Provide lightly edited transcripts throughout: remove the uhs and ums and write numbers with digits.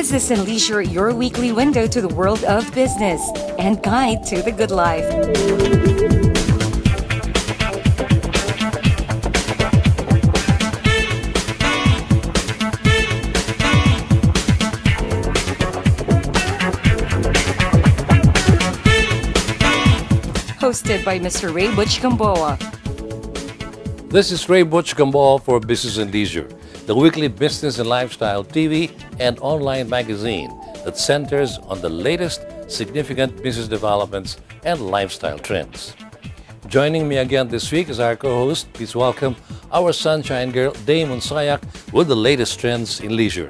Business and Leisure, your weekly window to the world of business and guide to the good life. Hosted by Mr. Ray Butch Gamboa. This is Ray Butch Gamboa for Business and Leisure, the weekly business and lifestyle TV and online magazine that centers on the latest significant business developments and lifestyle trends. Joining me again this week is our co-host. Please welcome our sunshine girl, Day Monsayak, with the latest trends in leisure.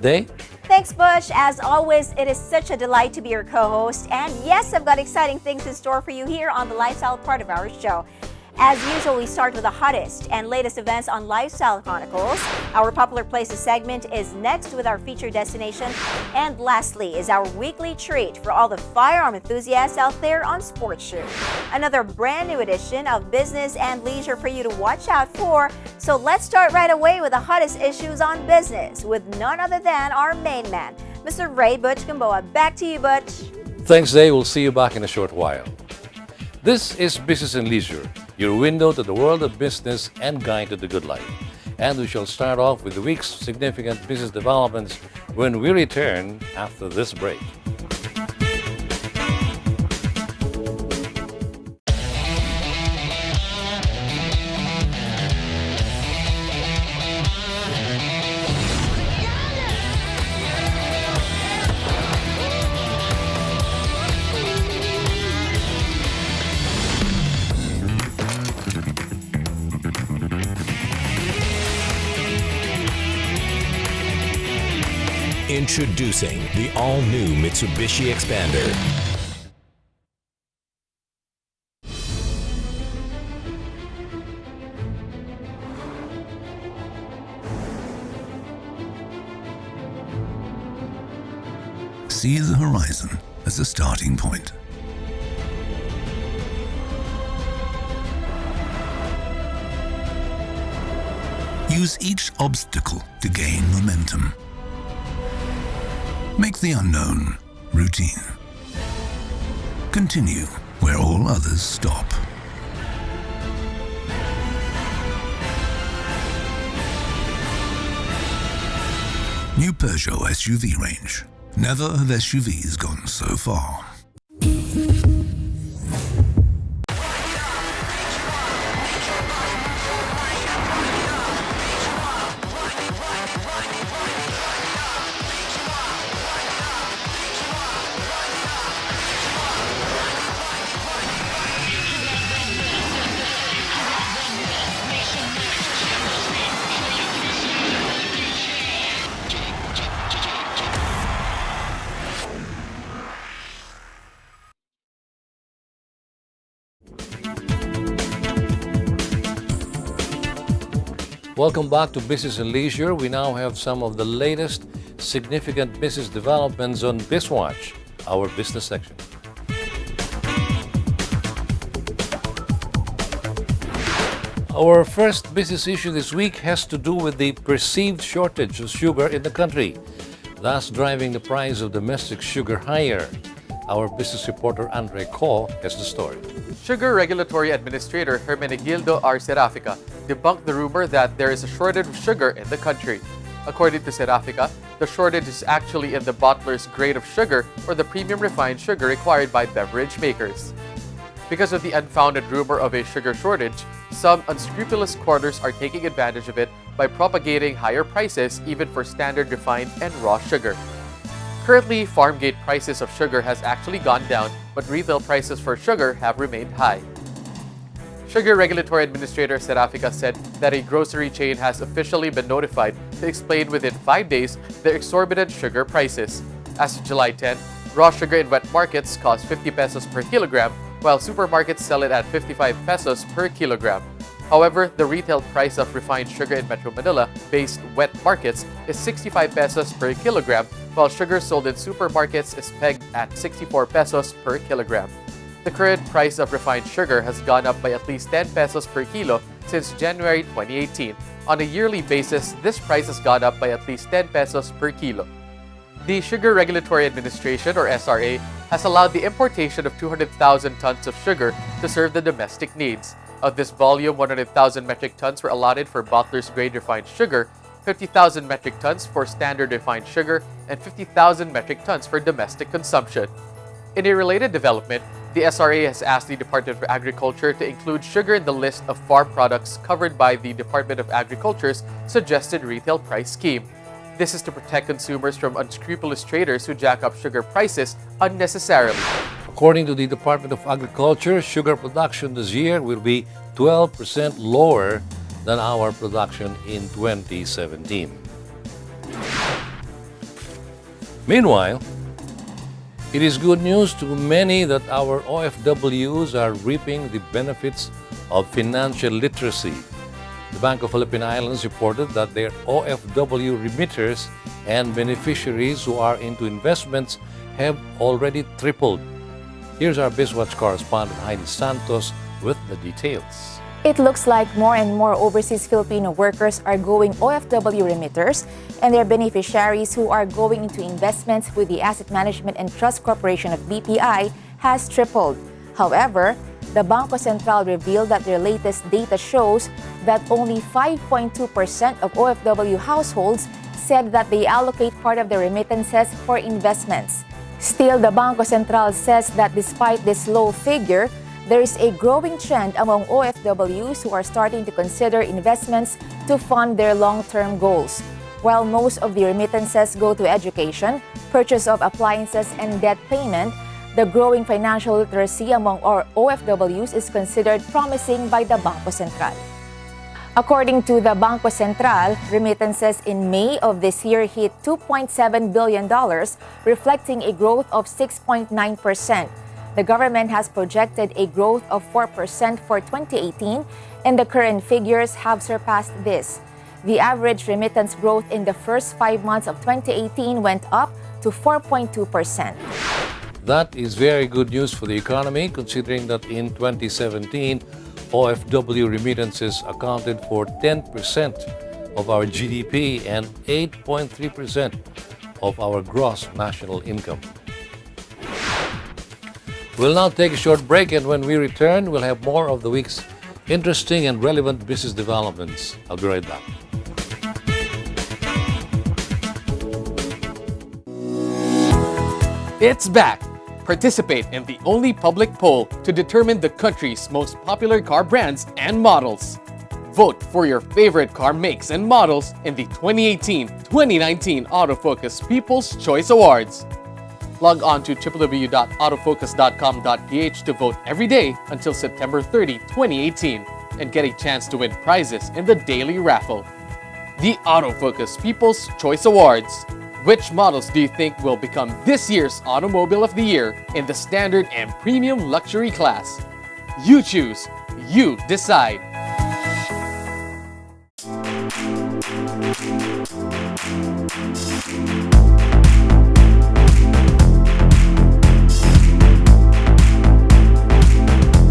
Day? Thanks, Bush. As always, it is such a delight to be your co-host. And yes, I've got exciting things in store for you here on the lifestyle part of our show. As usual, we start with the hottest and latest events on Lifestyle Chronicles. Our Popular Places segment is next with our featured destination. And lastly is our weekly treat for all the firearm enthusiasts out there on Sports Shoot. Another brand new edition of Business and Leisure for you to watch out for. So let's start right away with the hottest issues on business with none other than our main man, Mr. Ray Butch Gamboa. Back to you, Butch. Thanks, Day. We'll see you back in a short while. This is Business and Leisure, your window to the world of business and guide to the good life. And we shall start off with the week's significant business developments when we return after this break. Introducing the all-new Mitsubishi Xpander. See the horizon as a starting point. Use each obstacle to gain momentum. Make the unknown routine. Continue where all others stop. New Peugeot SUV range. Never have SUVs gone so far. Welcome back to Business and Leisure. We now have some of the latest significant business developments on BizWatch, our business section. Our first business issue this week has to do with the perceived shortage of sugar in the country, thus driving the price of domestic sugar higher. Our business reporter Andre Ko has the story. Sugar Regulatory Administrator Hermenegildo R. Serafica debunked the rumor that there is a shortage of sugar in the country. According to Serafica, the shortage is actually in the bottler's grade of sugar or the premium refined sugar required by beverage makers. Because of the unfounded rumor of a sugar shortage, some unscrupulous quarters are taking advantage of it by propagating higher prices even for standard refined and raw sugar. Currently, farm gate prices of sugar has actually gone down, but retail prices for sugar have remained high. Sugar Regulatory Administrator Serafica said that a grocery chain has officially been notified to explain within 5 days their exorbitant sugar prices. As of July 10, raw sugar in wet markets costs 50 pesos per kilogram, while supermarkets sell it at 55 pesos per kilogram. However, the retail price of refined sugar in Metro Manila-based wet markets is 65 pesos per kilogram, while sugar sold in supermarkets is pegged at 64 pesos per kilogram. The current price of refined sugar has gone up by at least 10 pesos per kilo since January 2018. On a yearly basis, this price has gone up by at least 10 pesos per kilo. The Sugar Regulatory Administration, or SRA, has allowed the importation of 200,000 tons of sugar to serve the domestic needs. Of this volume, 100,000 metric tons were allotted for bottlers' grade refined sugar, 50,000 metric tons for standard refined sugar, and 50,000 metric tons for domestic consumption. In a related development, the SRA has asked the Department of Agriculture to include sugar in the list of farm products covered by the Department of Agriculture's suggested retail price scheme. This is to protect consumers from unscrupulous traders who jack up sugar prices unnecessarily. According to the Department of Agriculture, sugar production this year will be 12% lower than our production in 2017. Meanwhile, it is good news to many that our OFWs are reaping the benefits of financial literacy. The Bank of Philippine Islands reported that their OFW remitters and beneficiaries who are into investments have already tripled. Here's our BizWatch correspondent Heidi Santos with the details. It looks like more and more overseas Filipino workers are going OFW remitters, and their beneficiaries who are going into investments with the Asset Management and Trust Corporation of BPI has tripled. However, the Bangko Sentral revealed that their latest data shows that only 5.2% of OFW households said that they allocate part of their remittances for investments. Still, the Bangko Sentral says that despite this low figure, there is a growing trend among OFWs who are starting to consider investments to fund their long-term goals. While most of the remittances go to education, purchase of appliances, and debt payment, the growing financial literacy among our OFWs is considered promising by the Bangko Sentral. According to the Bangko Sentral, remittances in May of this year hit $2.7 billion, reflecting a growth of 6.9%. The government has projected a growth of 4% for 2018, and the current figures have surpassed this. The average remittance growth in the first 5 months of 2018 went up to 4.2%. That is very good news for the economy, considering that in 2017, OFW remittances accounted for 10% of our GDP and 8.3% of our gross national income. We'll now take a short break, and when we return, we'll have more of the week's interesting and relevant business developments. I'll be right back. It's back! Participate in the only public poll to determine the country's most popular car brands and models. Vote for your favorite car makes and models in the 2018-2019 Autofocus People's Choice Awards. Log on to www.autofocus.com.ph to vote every day until September 30, 2018, and get a chance to win prizes in the daily raffle. The Autofocus People's Choice Awards. Which models do you think will become this year's Automobile of the Year in the standard and premium luxury class? You choose, you decide.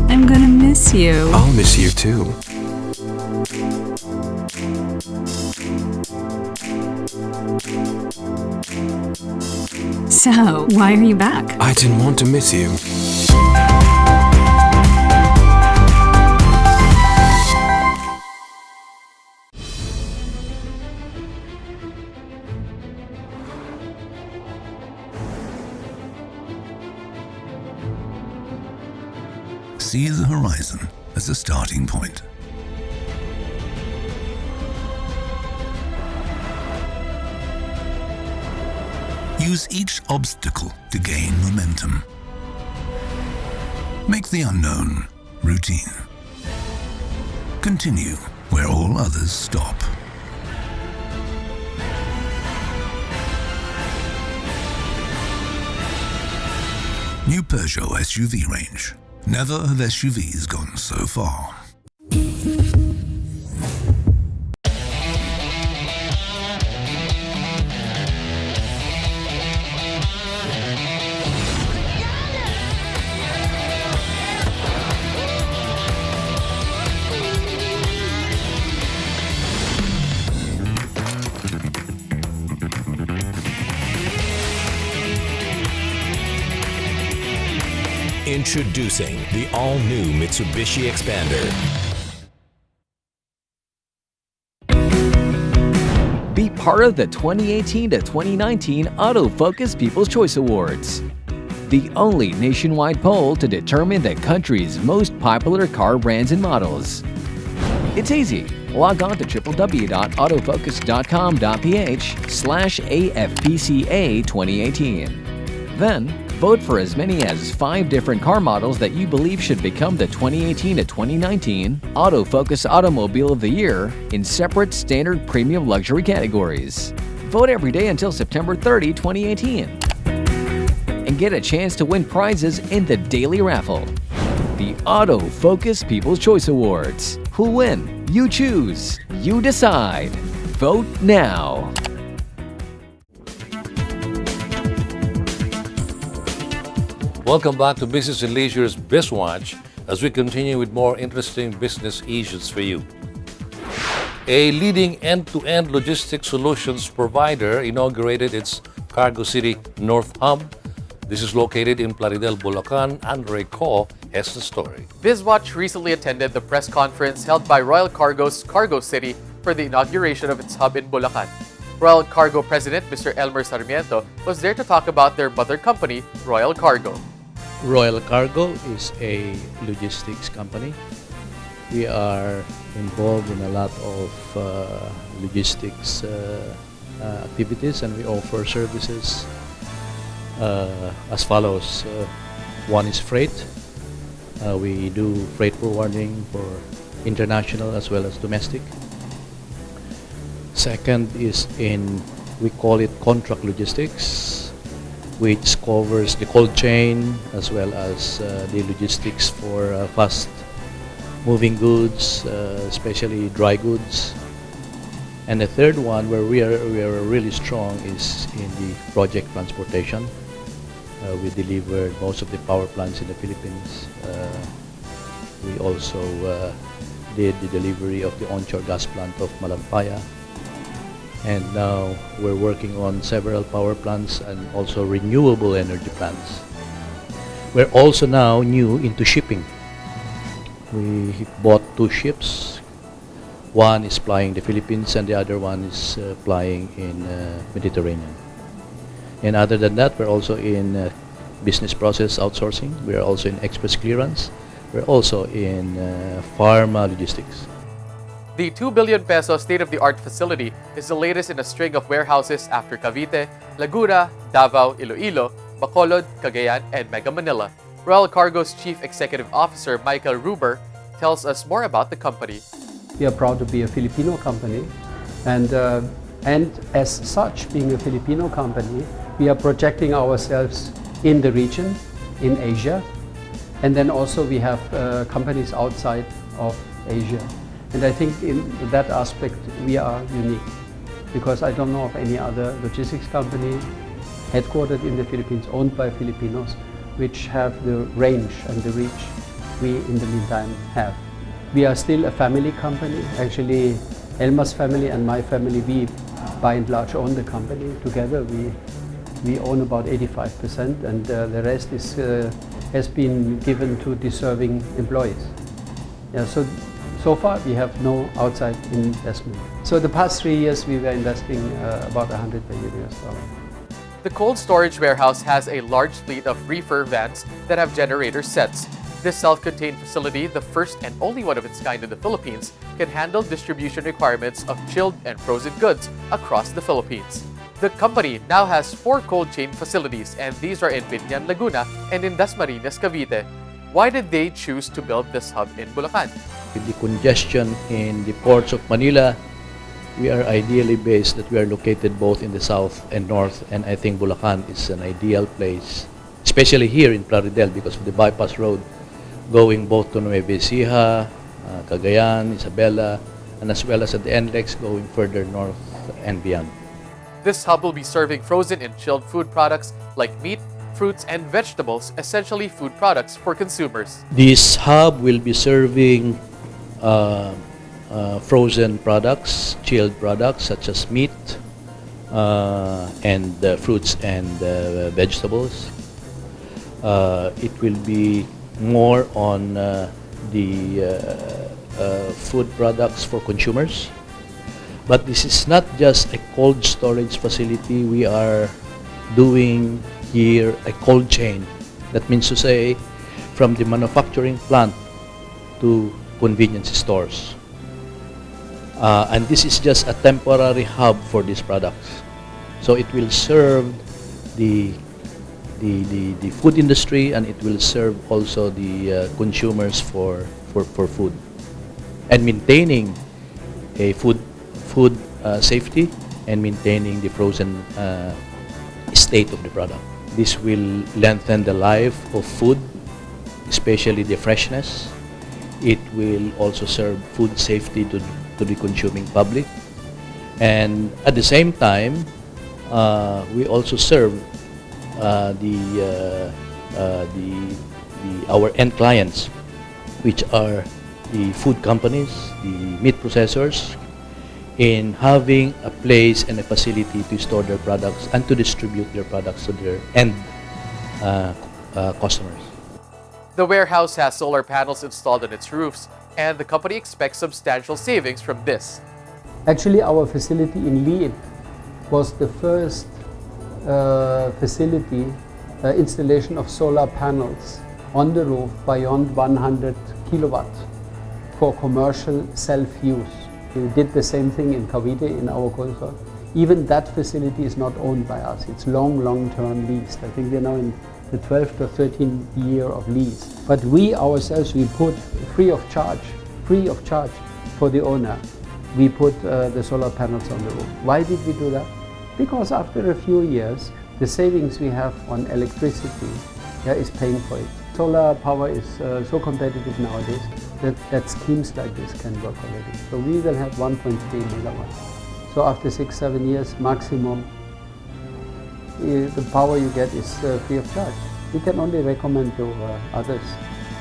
I'm gonna miss you. I'll miss you too. So, why are you back? I didn't want to miss you. See the horizon as a starting point. Use each obstacle to gain momentum. Make the unknown routine. Continue where all others stop. New Peugeot SUV range. Never have SUVs gone so far. Introducing the all-new Mitsubishi Xpander. Be part of the 2018 to 2019 Autofocus People's Choice Awards, the only nationwide poll to determine the country's most popular car brands and models. It's easy. Log on to www.autofocus.com.ph/AFPCA 2018. Then, vote for as many as 5 different car models that you believe should become the 2018 to 2019 Autofocus Automobile of the Year in separate standard premium luxury categories. Vote every day until September 30, 2018. And get a chance to win prizes in the daily raffle. The Autofocus People's Choice Awards. Who'll win? You choose. You decide. Vote now. Welcome back to Business and Leisure's BizWatch as we continue with more interesting business issues for you. A leading end-to-end logistics solutions provider inaugurated its Cargo City North Hub. This is located in Plaridel, Bulacan. Andre Ko has the story. BizWatch recently attended the press conference held by Royal Cargo's Cargo City for the inauguration of its hub in Bulacan. Royal Cargo President Mr. Elmer Sarmiento was there to talk about their mother company, Royal Cargo. Royal Cargo is a logistics company. We are involved in a lot of logistics activities, and we offer services as follows. One is freight. We do freight forwarding for international as well as domestic. Second is we call it contract logistics, which covers the cold chain as well as the logistics for fast moving goods, especially dry goods. And the third one, where we are really strong, is in the project transportation. We delivered most of the power plants in the Philippines. We also did the delivery of the onshore gas plant of Malampaya. And now we're working on several power plants and also renewable energy plants. We're also now new into shipping. We bought 2 ships. One is plying the Philippines and the other one is plying in Mediterranean. And other than that, we're also in business process outsourcing. We're also in express clearance. We're also in pharma logistics. The 2 billion peso state-of-the-art facility is the latest in a string of warehouses after Cavite, Laguna, Davao, Iloilo, Bacolod, Cagayan, and Mega Manila. Royal Cargo's Chief Executive Officer Michael Ruber tells us more about the company. We are proud to be a Filipino company, and as such, being a Filipino company, we are projecting ourselves in the region, in Asia, and then also we have companies outside of Asia. And I think in that aspect we are unique, because I don't know of any other logistics company headquartered in the Philippines, owned by Filipinos, which have the range and the reach we in the meantime have. We are still a family company. Actually, Elma's family and my family, we by and large own the company. Together we own about 85%, and the rest is, has been given to deserving employees. Yeah, so far we have no outside investment. So the past 3 years we were investing about $100 million. The cold storage warehouse has a large fleet of reefer vans that have generator sets. This self-contained facility, the first and only one of its kind in the Philippines, can handle distribution requirements of chilled and frozen goods across the Philippines. The company now has 4 cold chain facilities, and these are in Binyan, Laguna, and in Dasmariñas, Cavite. Why did they choose to build this hub in Bulacan? With the congestion in the ports of Manila, we are ideally based that we are located both in the south and north, and I think Bulacan is an ideal place, especially here in Plaridel because of the bypass road going both to Nueva Ecija, Cagayan, Isabela, and as well as at the NLEX going further north and beyond. This hub will be serving frozen and chilled food products like meat, fruits, and vegetables, essentially food products for consumers. This hub will be serving frozen products, chilled products such as meat and fruits and vegetables. It will be more on the food products for consumers. But this is not just a cold storage facility. We are doing here a cold chain. That means to say, from the manufacturing plant to convenience stores. And this is just a temporary hub for these products. So it will serve the food industry, and it will serve also the consumers for food. And maintaining a food safety and maintaining the frozen state of the product. This will lengthen the life of food, especially the freshness. It will also serve food safety to the consuming public. And at the same time, we also serve our end clients, which are the food companies, the meat processors, in having a place and a facility to store their products and to distribute their products to their end customers. The warehouse has solar panels installed on its roofs, and the company expects substantial savings from this. Actually, our facility in Liit was the first facility installation of solar panels on the roof beyond 100 kilowatts for commercial self-use. We did the same thing in Cavite in our consort. Even that facility is not owned by us. It's long-term leased. I think we're now in the 12th or 13th year of lease. But we ourselves, we put free of charge for the owner. We put the solar panels on the roof. Why did we do that? Because after a few years, the savings we have on electricity is paying for it. Solar power is so competitive nowadays that schemes like this can work already. So we will have 1.3 megawatts. So after 6-7 years maximum, the power you get is free of charge. We can only recommend to others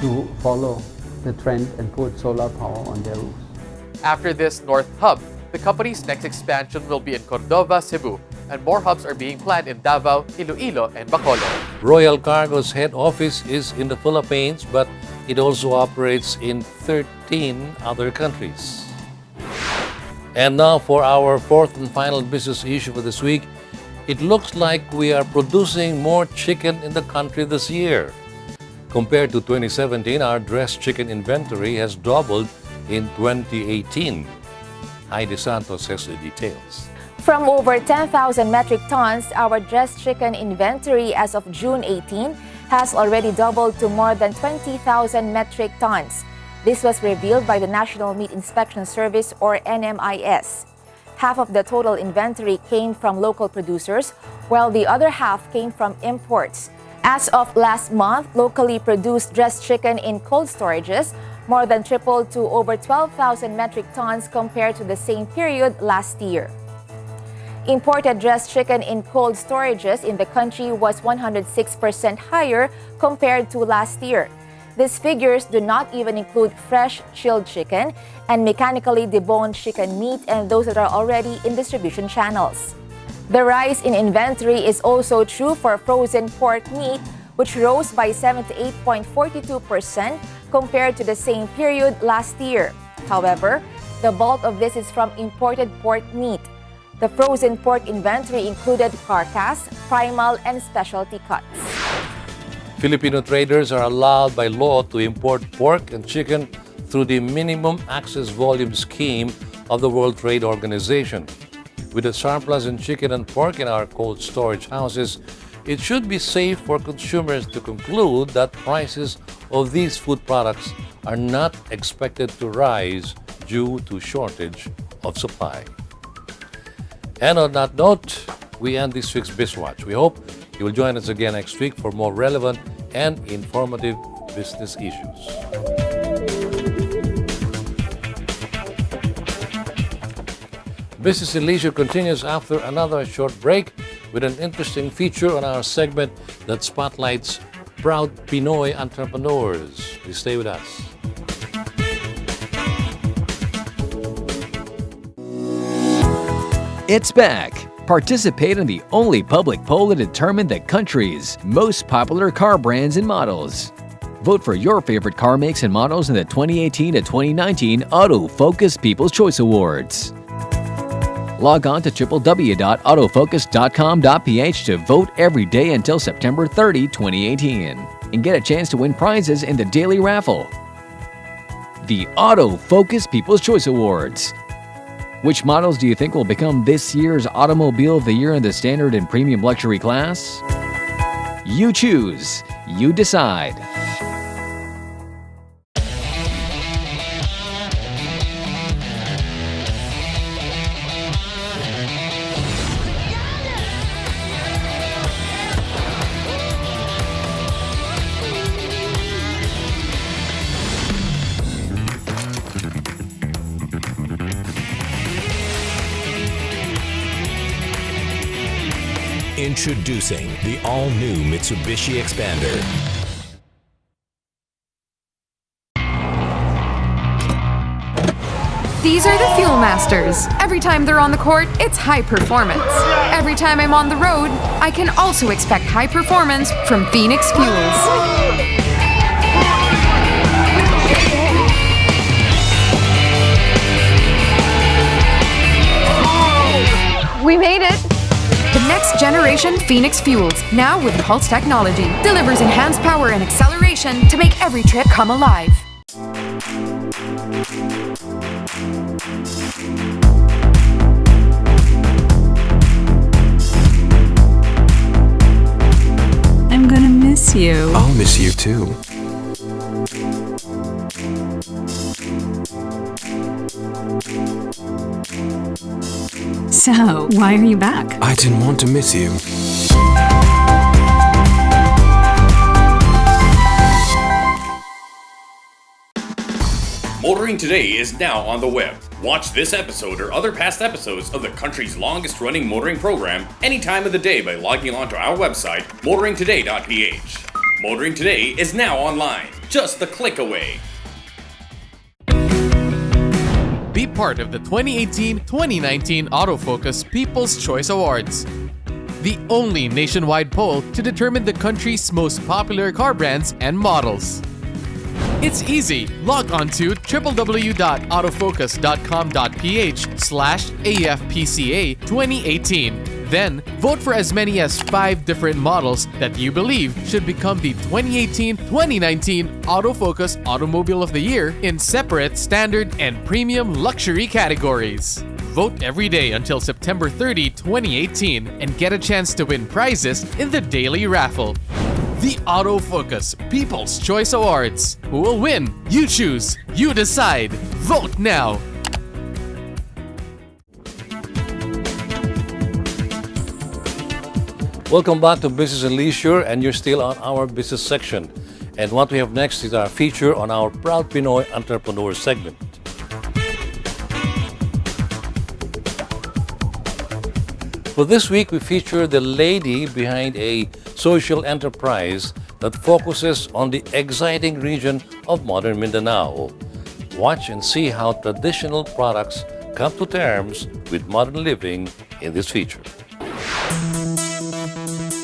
to follow the trend and put solar power on their roofs. After this North Hub, the company's next expansion will be in Cordova, Cebu, and more hubs are being planned in Davao, Iloilo, and Bacolod. Royal Cargo's head office is in the Philippines, but it also operates in 13 other countries. And now for our fourth and final business issue for this week. It looks like we are producing more chicken in the country this year. Compared to 2017, our dressed chicken inventory has doubled in 2018. Heidi Santos has the details. From over 10,000 metric tons, our dressed chicken inventory as of June 18 has already doubled to more than 20,000 metric tons. This was revealed by the National Meat Inspection Service, or NMIS. Half of the total inventory came from local producers, while the other half came from imports. As of last month, locally produced dressed chicken in cold storages more than tripled to over 12,000 metric tons compared to the same period last year. Imported dressed chicken in cold storages in the country was 106% higher compared to last year. These figures do not even include fresh chilled chicken and mechanically deboned chicken meat and those that are already in distribution channels. The rise in inventory is also true for frozen pork meat, which rose by 78.42% compared to the same period last year. However, the bulk of this is from imported pork meat. The frozen pork inventory included carcass, primal, and specialty cuts. Filipino traders are allowed by law to import pork and chicken through the Minimum Access Volume Scheme of the World Trade Organization. With a surplus in chicken and pork in our cold storage houses, it should be safe for consumers to conclude that prices of these food products are not expected to rise due to shortage of supply. And on that note, we end this week's BizWatch. We hope you will join us again next week for more relevant and informative business issues. Business and Leisure continues after another short break with an interesting feature on our segment that spotlights proud Pinoy entrepreneurs. Please stay with us. It's back. Participate in the only public poll to determine the country's most popular car brands and models. Vote for your favorite car makes and models in the 2018 to 2019 Autofocus People's Choice Awards. Log on to www.autofocus.com.ph to vote every day until September 30, 2018, and get a chance to win prizes in the daily raffle. The Autofocus People's Choice Awards. Which models do you think will become this year's Automobile of the Year in the Standard and Premium Luxury class? You choose, you decide. Introducing the all-new Mitsubishi Xpander. These are the Fuel Masters. Every time they're on the court, it's high performance. Every time I'm on the road, I can also expect high performance from Phoenix Fuels. We made it! The next generation Phoenix Fuels, now with Pulse technology, delivers enhanced power and acceleration to make every trip come alive. I'm gonna miss you. I'll miss you too. So, why are you back? I didn't want to miss you. Motoring Today is now on the web. Watch this episode or other past episodes of the country's longest running motoring program any time of the day by logging on to our website, motoringtoday.ph. Motoring Today is now online, just a click away. Be part of the 2018-2019 Autofocus People's Choice Awards, the only nationwide poll to determine the country's most popular car brands and models. It's easy. Log on to www.autofocus.com.ph/AFPCA 2018. Then, vote for as many as 5 different models that you believe should become the 2018-2019 Autofocus Automobile of the Year in separate standard and premium luxury categories. Vote every day until September 30, 2018 and get a chance to win prizes in the daily raffle. The Autofocus People's Choice Awards. Who will win? You choose. You decide. Vote now. Welcome back to Business and Leisure, and you're still on our business section. And what we have next is our feature on our Proud Pinoy Entrepreneur segment. For this week, we feature the lady behind a social enterprise that focuses on the exciting region of modern Mindanao. Watch and see how traditional products come to terms with modern living in this feature.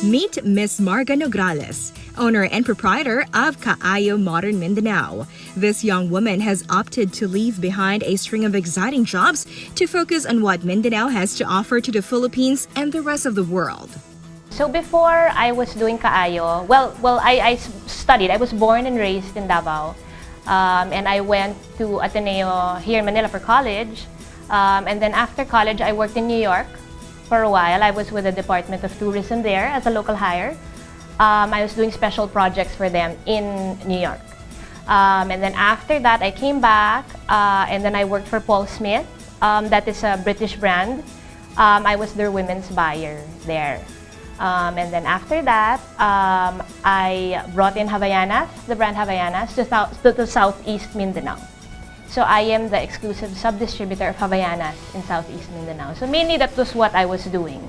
Meet Miss Marga Nograles, owner and proprietor of Kaayo Modern Mindanao. This young woman has opted to leave behind a string of exciting jobs to focus on what Mindanao has to offer to the Philippines and the rest of the world. So before I was doing Kaayo, I studied. I was born and raised in Davao. And I went to Ateneo here in Manila for college. And then after college, I worked in New York for a while. I was with the Department of Tourism there as a local hire. I was doing special projects for them in New York. And then after that, I came back and then I worked for Paul Smith. That is a British brand. I was their women's buyer there. And then after that, I brought in Havaianas, the brand Havaianas, to Southeast Mindanao. So I am the exclusive sub-distributor of Havaianas in Southeast Mindanao. So mainly that was what I was doing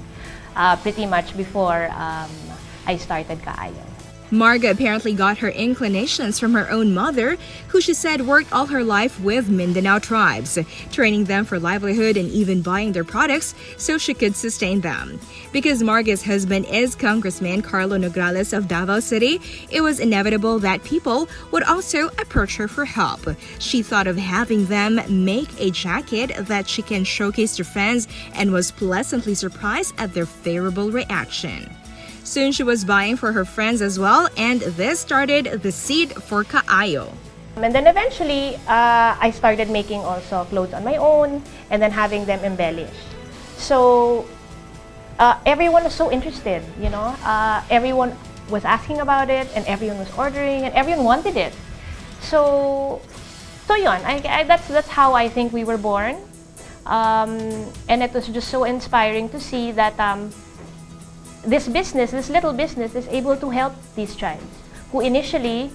pretty much before I started Kaayo. Marga apparently got her inclinations from her own mother, who she said worked all her life with Mindanao tribes, training them for livelihood and even buying their products so she could sustain them. Because Marga's husband is Congressman Carlo Nograles of Davao City, it was inevitable that people would also approach her for help. She thought of having them make a jacket that she can showcase to friends and was pleasantly surprised at their favorable reaction. Soon she was buying for her friends as well, and this started the seed for Kaayo. And then eventually, I started making also clothes on my own and then having them embellished. So everyone was so interested, you know. Everyone was asking about it and everyone was ordering and everyone wanted it. So yun, that's how I think we were born. And it was just so inspiring to see that this little business is able to help these tribes who initially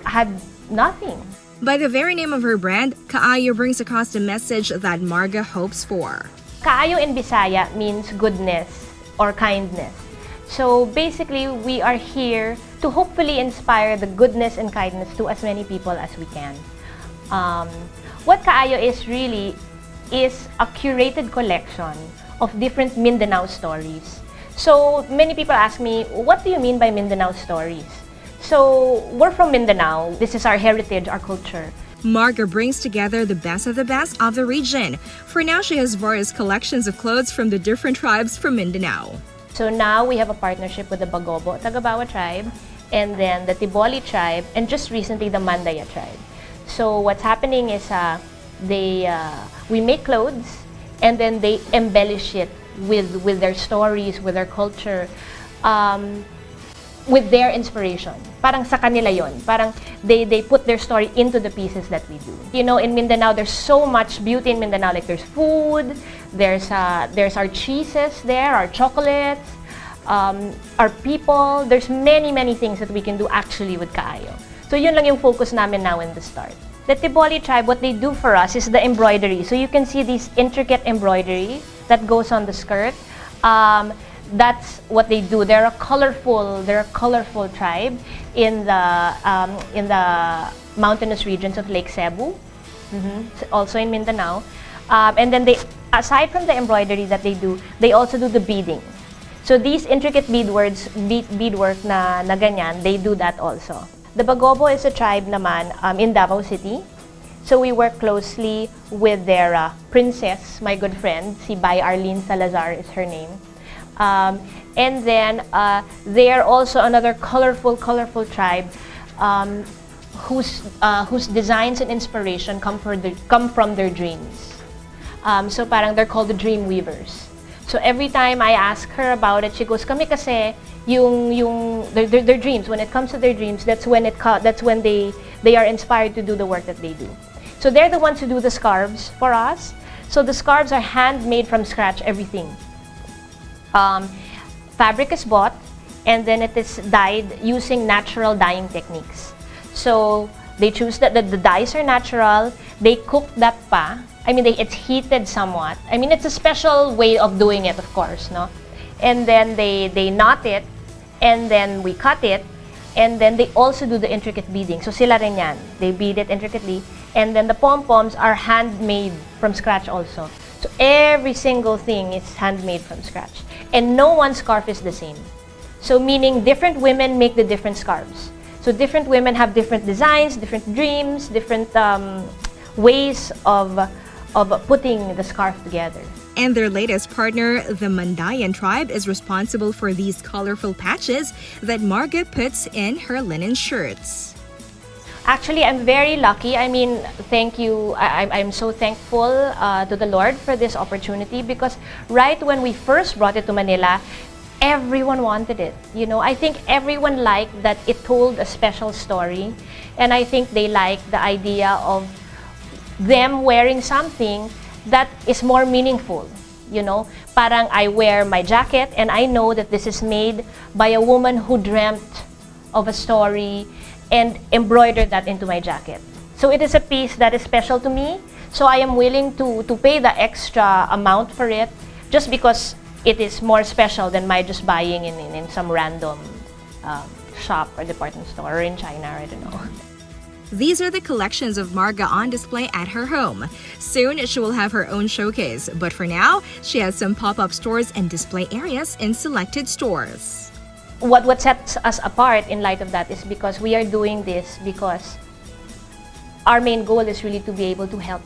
had nothing. By the very name of her brand, Kaayo brings across the message that Marga hopes for. Kaayo in Bisaya means goodness or kindness. So basically, we are here to hopefully inspire the goodness and kindness to as many people as we can. What Kaayo is really is a curated collection of different Mindanao stories. So many people ask me, what do you mean by Mindanao stories? So we're from Mindanao. This is our heritage, our culture. Marga brings together the best of the region. For now, she has various collections of clothes from the different tribes from Mindanao. So now we have a partnership with the Bagobo Tagabawa tribe, and then the Tiboli tribe, and just recently the Mandaya tribe. So what's happening is we make clothes, and then they embellish it with their stories, with their culture, with their inspiration. Parang sa kanila yon. Parang they put their story into the pieces that we do. You know, in Mindanao, there's so much beauty in Mindanao. Like there's food, there's our cheeses there, our chocolates, our people. There's many things that we can do actually with Kaayo. So yun lang yung focus namin now in the start. The Tiboli tribe, what they do for us is the embroidery. So you can see these intricate embroidery that goes on the skirt. That's what they do. They're a colorful tribe in the mountainous regions of Lake Cebu, also in Mindanao. And then aside from the embroidery that they do, they also do the beading. So these intricate beadwork na ganyan, they do that also. The Bagobo is a tribe naman in Davao City. So we work closely with their princess, my good friend, si Bay Arlene Salazar is her name. And then they are also another colorful tribe whose designs and inspiration come from their dreams. So parang they're called the dream weavers. So every time I ask her about it, she goes, "Kami kasi their dreams. When it comes to their dreams, that's when they are inspired to do the work that they do." So they're the ones who do the scarves for us. So the scarves are handmade from scratch, everything. Fabric is bought, and then it is dyed using natural dyeing techniques. So they choose that the dyes are natural. They cook that pa. I mean, it's heated somewhat. I mean, it's a special way of doing it, of course, no? And then they knot it, and then we cut it, and then they also do the intricate beading. So sila rin yan. They bead it intricately, and then the pom-poms are handmade from scratch also. So every single thing is handmade from scratch. And no one scarf is the same. So meaning different women make the different scarves. So different women have different designs, different dreams, different ways of putting the scarf together. And their latest partner, the Mandayan tribe, is responsible for these colorful patches that Marga puts in her linen shirts. Actually, I'm very lucky. I mean, thank you. I'm so thankful to the Lord for this opportunity, because right when we first brought it to Manila, everyone wanted it. You know, I think everyone liked that it told a special story, and I think they liked the idea of them wearing something that is more meaningful. You know, parang I wear my jacket and I know that this is made by a woman who dreamt of a story and embroidered that into my jacket. So it is a piece that is special to me. So I am willing to pay the extra amount for it just because it is more special than my just buying in some random shop or department store or in China, I don't know. These are the collections of Marga on display at her home. Soon, she will have her own showcase, but for now, she has some pop-up stores and display areas in selected stores. What sets us apart in light of that is because we are doing this because our main goal is really to be able to help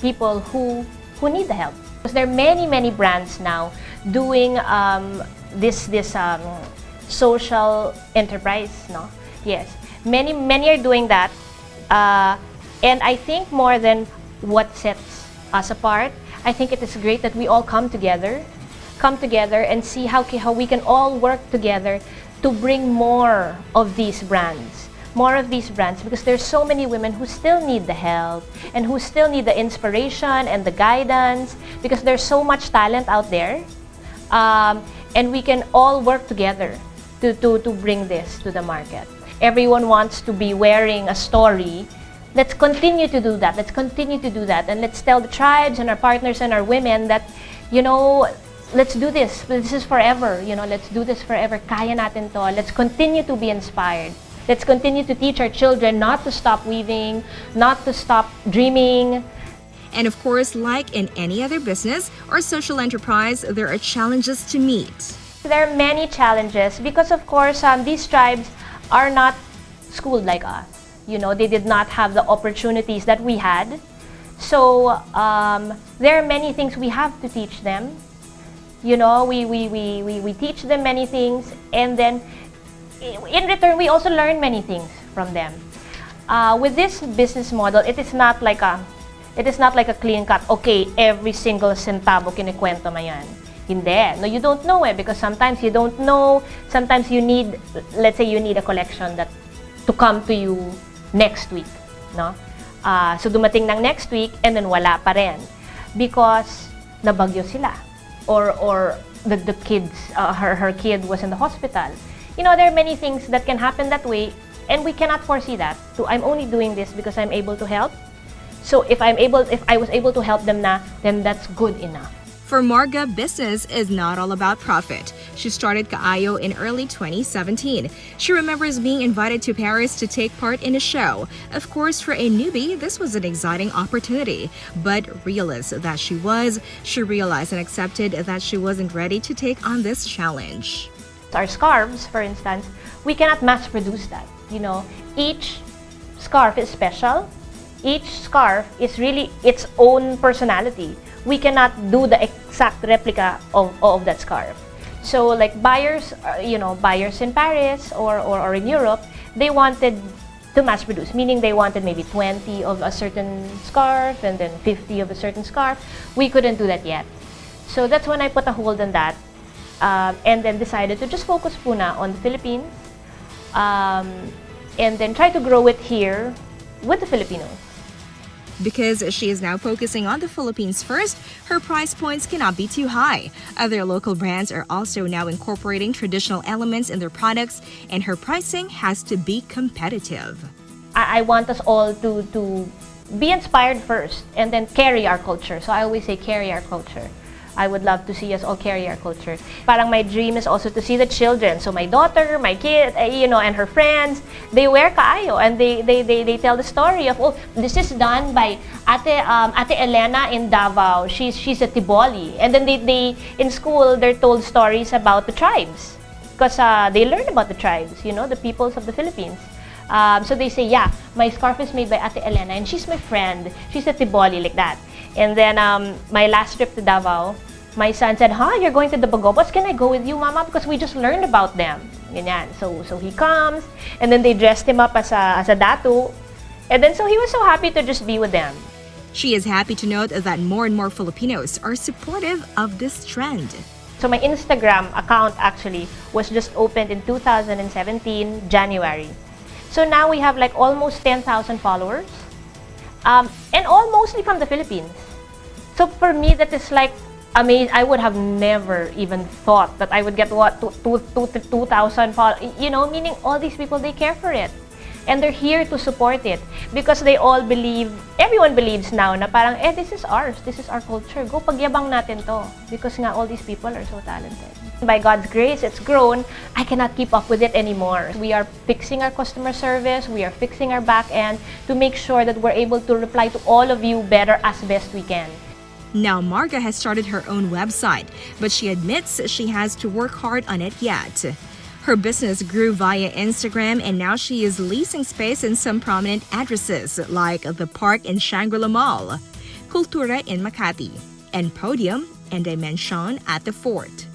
people who need the help. Because there are many brands now doing this social enterprise, no? Yes. Many are doing that, and I think more than what sets us apart, I think it is great that we all come together and see how we can all work together to bring more of these brands, because there's so many women who still need the help and who still need the inspiration and the guidance, because there's so much talent out there, and we can all work together to bring this to the market. Everyone wants to be wearing a story. Let's continue to do that. And let's tell the tribes and our partners and our women that, let's do this. This is forever. Let's do this forever. Kaya natin to. Let's continue to be inspired. Let's continue to teach our children not to stop weaving, not to stop dreaming. And of course, like in any other business or social enterprise, there are challenges to meet. There are many challenges because, of course, these tribes are not schooled like us. They did not have the opportunities that we had. So there are many things we have to teach them. We teach them many things, and then in return we also learn many things from them. With this business model, it is not like a clean cut. Okay, every single centavo kinikwento mo yan. Hindi. No, you don't know because sometimes you don't know. Sometimes you need, let's say you need a collection to come to you next week. No? So dumating ng next week and then wala pa rin. Because nabagyo sila. Or the kids, her kid was in the hospital. There are many things that can happen that way and we cannot foresee that. So I'm only doing this because I'm able to help. So if I was able to help them then that's good enough. For Marga, business is not all about profit. She started Kaayo in early 2017. She remembers being invited to Paris to take part in a show. Of course, for a newbie, this was an exciting opportunity. But realist that she realized and accepted that she wasn't ready to take on this challenge. Our scarves, for instance, we cannot mass produce that. Each scarf is special. Each scarf is really its own personality. We cannot do the exact replica of that scarf. So like buyers in Paris or in Europe, they wanted to mass produce, meaning they wanted maybe 20 of a certain scarf and then 50 of a certain scarf. We couldn't do that yet. So that's when I put a hold on that and then decided to just focus muna on the Philippines and then try to grow it here with the Filipinos. Because she is now focusing on the Philippines first, her price points cannot be too high. Other local brands are also now incorporating traditional elements in their products, and her pricing has to be competitive. I want us all to be inspired first and then carry our culture. So I always say carry our culture. I would love to see us all carry our culture. Parang my dream is also to see the children. So my daughter, my kid, and her friends, they wear kaayo and they tell the story of, oh, this is done by Ate Elena in Davao. She's a Tiboli. And then they in school they're told stories about the tribes because they learn about the tribes, the peoples of the Philippines. So they say, yeah, my scarf is made by Ate Elena and she's my friend. She's a Tiboli, like that. And then my last trip to Davao, my son said, you're going to the Bagobos? Can I go with you, Mama? Because we just learned about them. Ganyan. So he comes, and then they dressed him up as a datu. And then so he was so happy to just be with them. She is happy to note that more and more Filipinos are supportive of this trend. So my Instagram account actually was just opened in 2017, January. So now we have like almost 10,000 followers. And all mostly from the Philippines. So for me, that is like amazing. I would have never even thought that I would get 2,000 followers. Meaning all these people, they care for it. And they're here to support it. Because they all believe, everyone believes now na parang, this is ours. This is our culture. Go pagyabang natin to. Because nga all these people are so talented. By God's grace, it's grown. I cannot keep up with it anymore. We are fixing our customer service, we are fixing our back end to make sure that we're able to reply to all of you better as best we can. Now, Marga has started her own website, but she admits she has to work hard on it yet. Her business grew via Instagram, and now she is leasing space in some prominent addresses like the Park in Shangri-La Mall, Cultura in Makati, and Podium and Dimension at the Fort.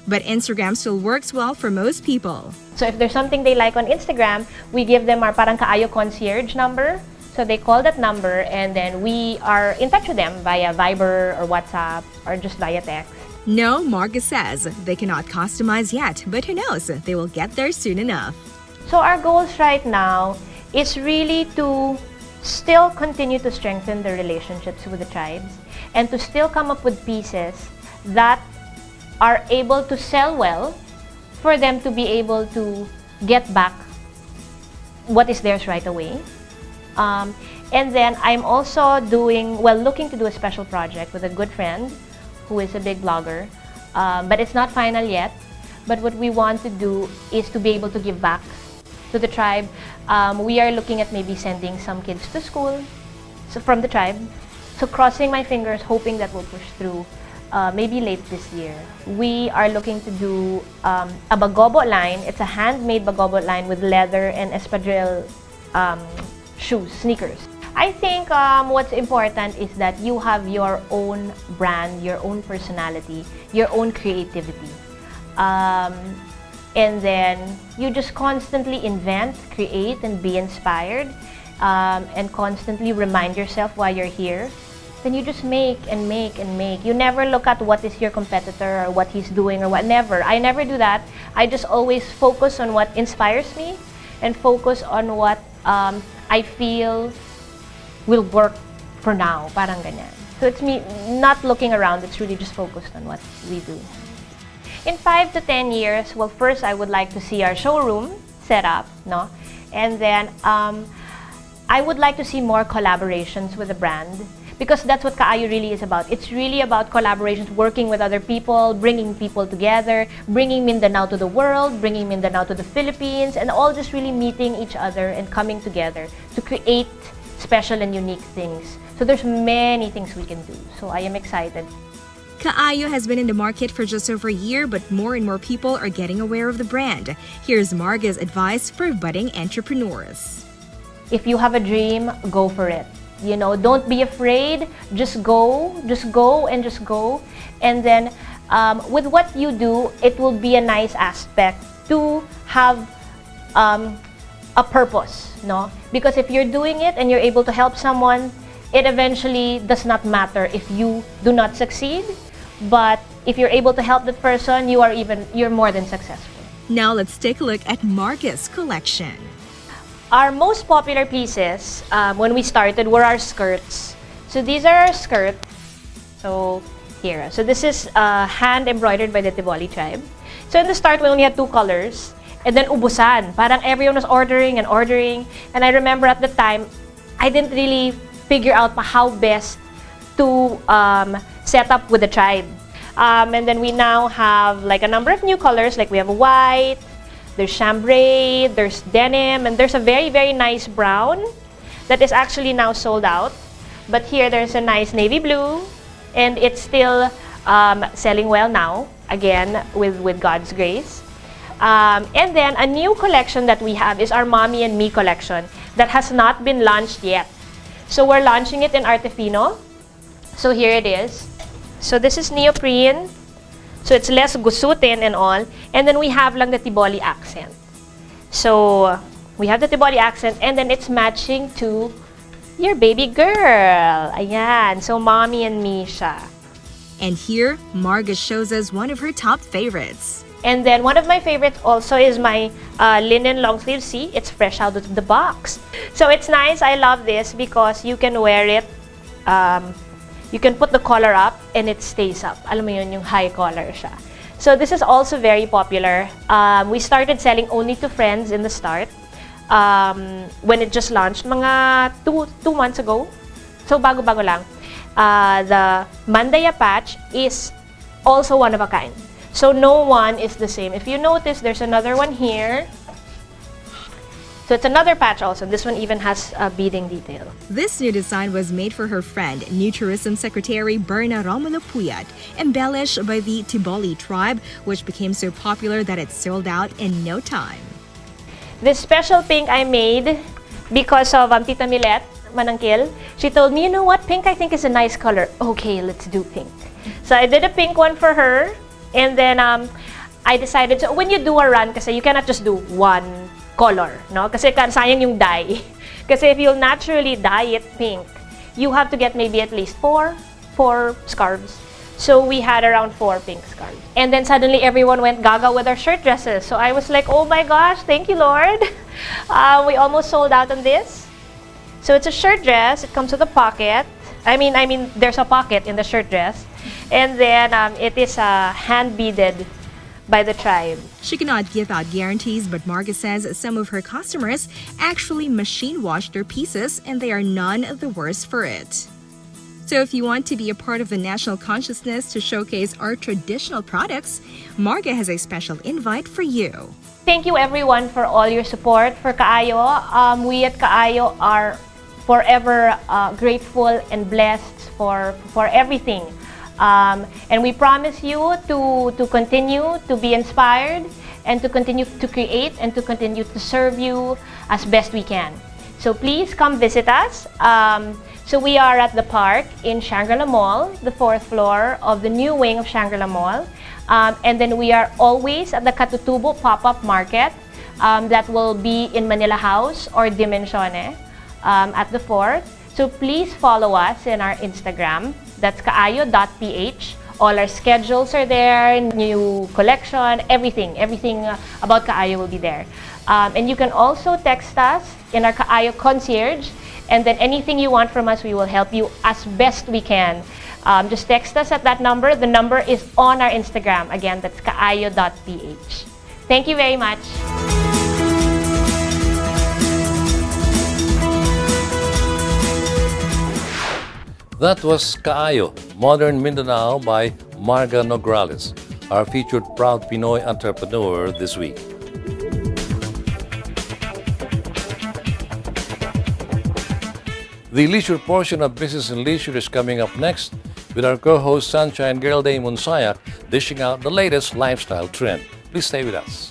But Instagram still works well for most people. So if there's something they like on Instagram, we give them our parang Kaayo concierge number. So they call that number and then we are in touch with them via Viber or WhatsApp or just via text. No, Marga says they cannot customize yet, but who knows, they will get there soon enough. So our goals right now is really to still continue to strengthen the relationships with the tribes and to still come up with pieces that are able to sell well for them to be able to get back what is theirs right away. And then I'm also looking to do a special project with a good friend who is a big blogger, but it's not final yet. But what we want to do is to be able to give back to the tribe. We are looking at maybe sending some kids to school from the tribe. So crossing my fingers, hoping that will push through maybe late this year. We are looking to do a bagobo line. It's a handmade bagobo line with leather and espadrille shoes, sneakers. I think what's important is that you have your own brand, your own personality, your own creativity. And then you just constantly invent, create, and be inspired, and constantly remind yourself why you're here. Then you just make and make and make. You never look at what is your competitor or what he's doing or what. Never. I never do that. I just always focus on what inspires me and focus on what I feel will work for now, parang ganyan. So it's me not looking around, it's really just focused on what we do. In 5 to 10 years, well, first I would like to see our showroom set up, no? And then I would like to see more collaborations with the brand because that's what Kaayo really is about. It's really about collaborations, working with other people, bringing people together, bringing Mindanao to the world, bringing Mindanao to the Philippines, and all just really meeting each other and coming together to create special and unique things. So there's many things we can do. So I am excited. Kaayo has been in the market for just over a year, but more and more people are getting aware of the brand. Here's Marga's advice for budding entrepreneurs. If you have a dream, go for it. You know, don't be afraid. Just go, and just go. And then with what you do, it will be a nice aspect to have a purpose, no? Because if you're doing it and you're able to help someone, it eventually does not matter if you do not succeed. But if you're able to help that person, you're more than successful. Now let's take a look at Marga's collection. Our most popular pieces when we started were our skirts. So these are our skirts. So here. So this is hand embroidered by the Tiboli tribe. So in the start, we only had 2 colors. And then ubusan. Parang everyone was ordering and ordering. And I remember at the time, I didn't really figure out how best to set up with the tribe. And then we now have like a number of new colors. Like we have white, there's chambray, there's denim, and there's a very, very nice brown that is actually now sold out. But here there's a nice navy blue, and it's still selling well now, again, with God's grace. And then a new collection that we have is our Mommy and Me collection that has not been launched yet. So we're launching it in Artefino. So here it is. So this is neoprene. So it's less gusutin and all. And then we have lang the Tiboli accent. So we have the Tiboli accent and then it's matching to your baby girl. Ayan. So Mommy and Me siya. And here, Marga shows us one of her top favorites. And then one of my favorites also is my linen long sleeve. See, it's fresh out of the box. So it's nice. I love this because you can wear it. You can put the collar up and it stays up. Alam mo yun, yung high collar siya. So this is also very popular. We started selling only to friends in the start. When it just launched, mga two months ago. So bago-bago lang. The Mandaya patch is also one of a kind. So no one is the same. If you notice, there's another one here. So it's another patch also. This one even has a beading detail. This new design was made for her friend, New Tourism Secretary Berna Romulo Puyat, embellished by the Tiboli tribe, which became so popular that it sold out in no time. This special pink I made because of Tita Milet Manangkil. She told me, you know what, pink I think is a nice color. Okay, let's do pink. So I did a pink one for her, and then I decided, so when you do a run, kasi you cannot just do one color, no? Kasi sayang yung dye. Kasi if you'll naturally dye it pink, you have to get maybe at least four scarves. So we had around 4 pink scarves. And then suddenly everyone went gaga with our shirt dresses. So I was like, oh my gosh, thank you, Lord. We almost sold out on this. So it's a shirt dress. It comes with a pocket. I mean, there's a pocket in the shirt dress. And then it is hand beaded by the tribe. She cannot give out guarantees, but Marga says some of her customers actually machine wash their pieces and they are none the worse for it. So if you want to be a part of the national consciousness to showcase our traditional products, Marga has a special invite for you. Thank you everyone for all your support for Kaayo. We at Kaayo are forever grateful and blessed for everything. And we promise you to continue to be inspired and to continue to create and to continue to serve you as best we can. So please come visit us. So we are at the park in Shangri-La Mall, the 4th floor of the new wing of Shangri-La Mall. And then we are always at the Katutubo Pop-Up Market that will be in Manila House or Dimensione at the 4th. So please follow us in our Instagram. That's kaayo.ph. All our schedules are there, new collection, everything about Kaayo will be there. And you can also text us in our Kaayo concierge, and then anything you want from us, we will help you as best we can. Just text us at that number. The number is on our Instagram. Again, that's kaayo.ph. Thank you very much. That was Kaayo, Modern Mindanao by Marga Nograles, our featured proud Pinoy entrepreneur this week. The leisure portion of Business and Leisure is coming up next with our co-host Sunshine Girl Day Monsayak dishing out the latest lifestyle trend. Please stay with us.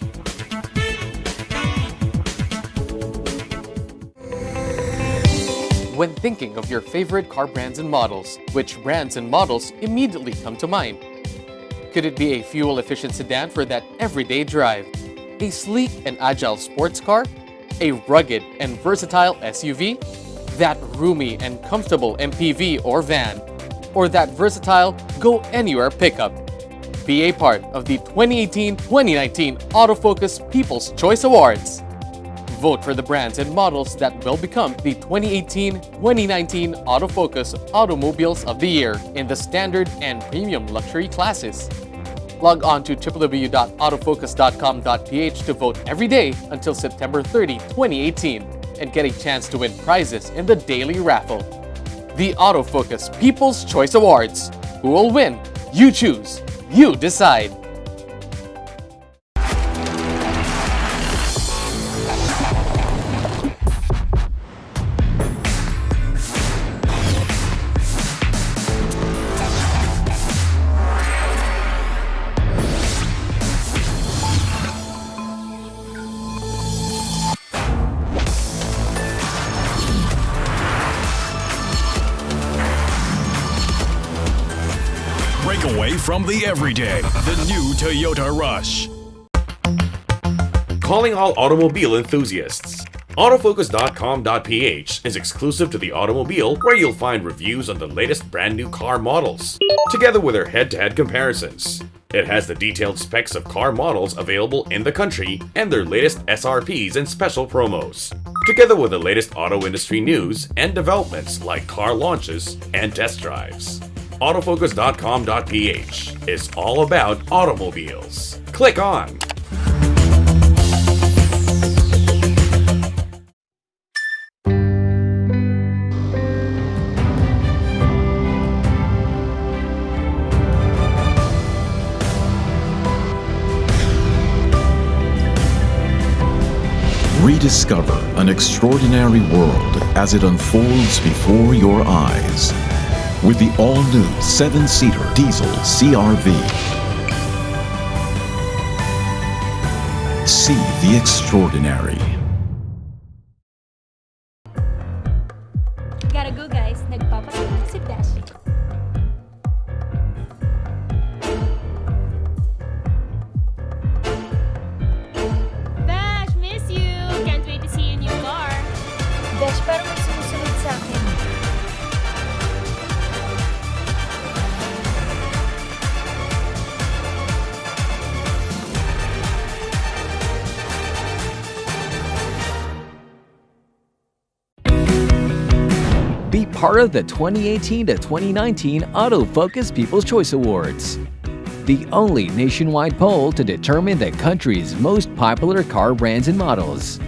When thinking of your favorite car brands and models, which brands and models immediately come to mind? Could it be a fuel-efficient sedan for that everyday drive? A sleek and agile sports car? A rugged and versatile SUV? That roomy and comfortable MPV or van? Or that versatile go-anywhere pickup? Be a part of the 2018-2019 Autofocus People's Choice Awards. Vote for the brands and models that will become the 2018-2019 Autofocus Automobiles of the Year in the standard and premium luxury classes. Log on to www.autofocus.com.ph to vote every day until September 30, 2018 and get a chance to win prizes in the daily raffle. The Autofocus People's Choice Awards. Who will win? You choose. You decide. Break away from the everyday. The new Toyota Rush. Calling all automobile enthusiasts. Autofocus.com.ph is exclusive to the automobile, where you'll find reviews on the latest brand new car models, together with their head-to-head comparisons. It has the detailed specs of car models available in the country and their latest SRPs and special promos, together with the latest auto industry news and developments like car launches and test drives. Autofocus.com.ph is all about automobiles. Click on. Rediscover an extraordinary world as it unfolds before your eyes. With the all-new 7-seater diesel CR-V. See the extraordinary. Gotta go guys, nagpapatulog si Dashi. Dash, miss you! Can't wait to see your new car. Dash, parang may sumusunod sa akin. Be part of the 2018 to 2019 Autofocus People's Choice Awards, the only nationwide poll to determine the country's most popular car brands and models.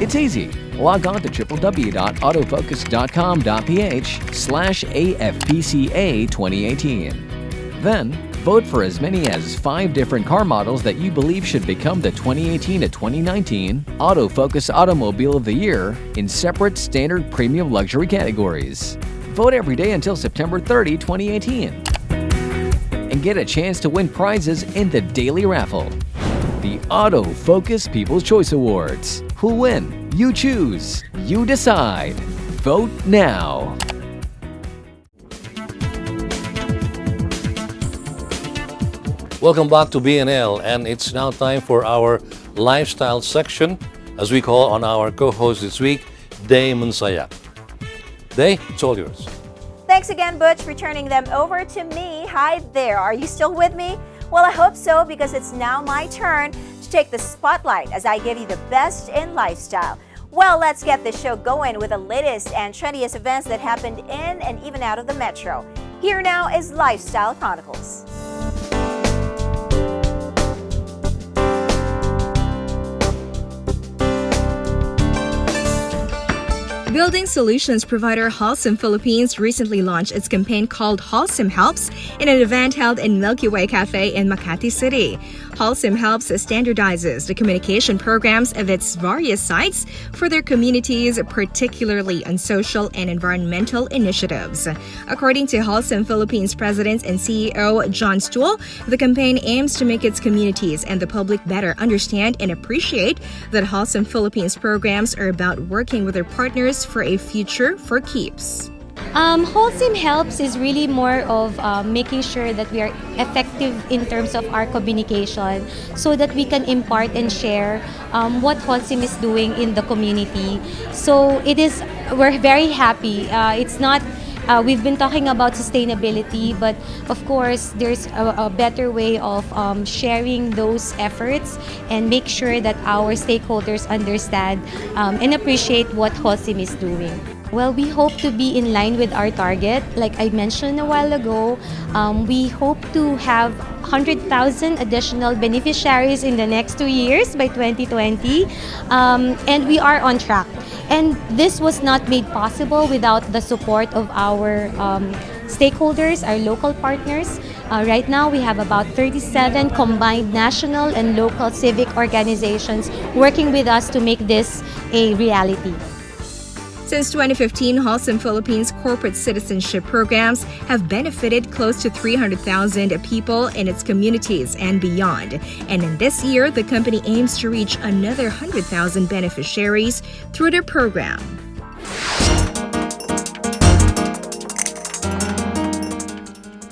It's easy. Log on to www.autofocus.com.ph/AFPCA 2018. Then, vote for as many as 5 different car models that you believe should become the 2018 to 2019 Autofocus Automobile of the Year in separate standard premium luxury categories. Vote every day until September 30, 2018. And get a chance to win prizes in the daily raffle. The Autofocus People's Choice Awards. Who'll win? You choose. You decide. Vote now. Welcome back to BNL, and it's now time for our lifestyle section, as we call on our co-host this week, Day Munsaya. Day, it's all yours. Thanks again, Butch, for turning them over to me. Hi there. Are you still with me? Well, I hope so, because it's now my turn to take the spotlight as I give you the best in lifestyle. Well, let's get this show going with the latest and trendiest events that happened in and even out of the metro. Here now is Lifestyle Chronicles. Building solutions provider Holcim Philippines recently launched its campaign called Holcim Helps in an event held in Milky Way Cafe in Makati City. Holcim Helps standardizes the communication programs of its various sites for their communities, particularly on social and environmental initiatives. According to Holcim Philippines President and CEO John Stuhl, the campaign aims to make its communities and the public better understand and appreciate that Holcim Philippines programs are about working with their partners for a future for keeps. Holcim Helps is really more of making sure that we are effective in terms of our communication so that we can impart and share what Holcim is doing in the community. So we're very happy. It's not we've been talking about sustainability, but of course there's a better way of sharing those efforts and make sure that our stakeholders understand and appreciate what Holcim is doing. Well, we hope to be in line with our target. Like I mentioned a while ago, we hope to have 100,000 additional beneficiaries in the next 2 years by 2020, and we are on track. And this was not made possible without the support of our stakeholders, our local partners. Right now, we have about 37 combined national and local civic organizations working with us to make this a reality. Since 2015, Holcim Philippines corporate citizenship programs have benefited close to 300,000 people in its communities and beyond. And in this year, the company aims to reach another 100,000 beneficiaries through their program.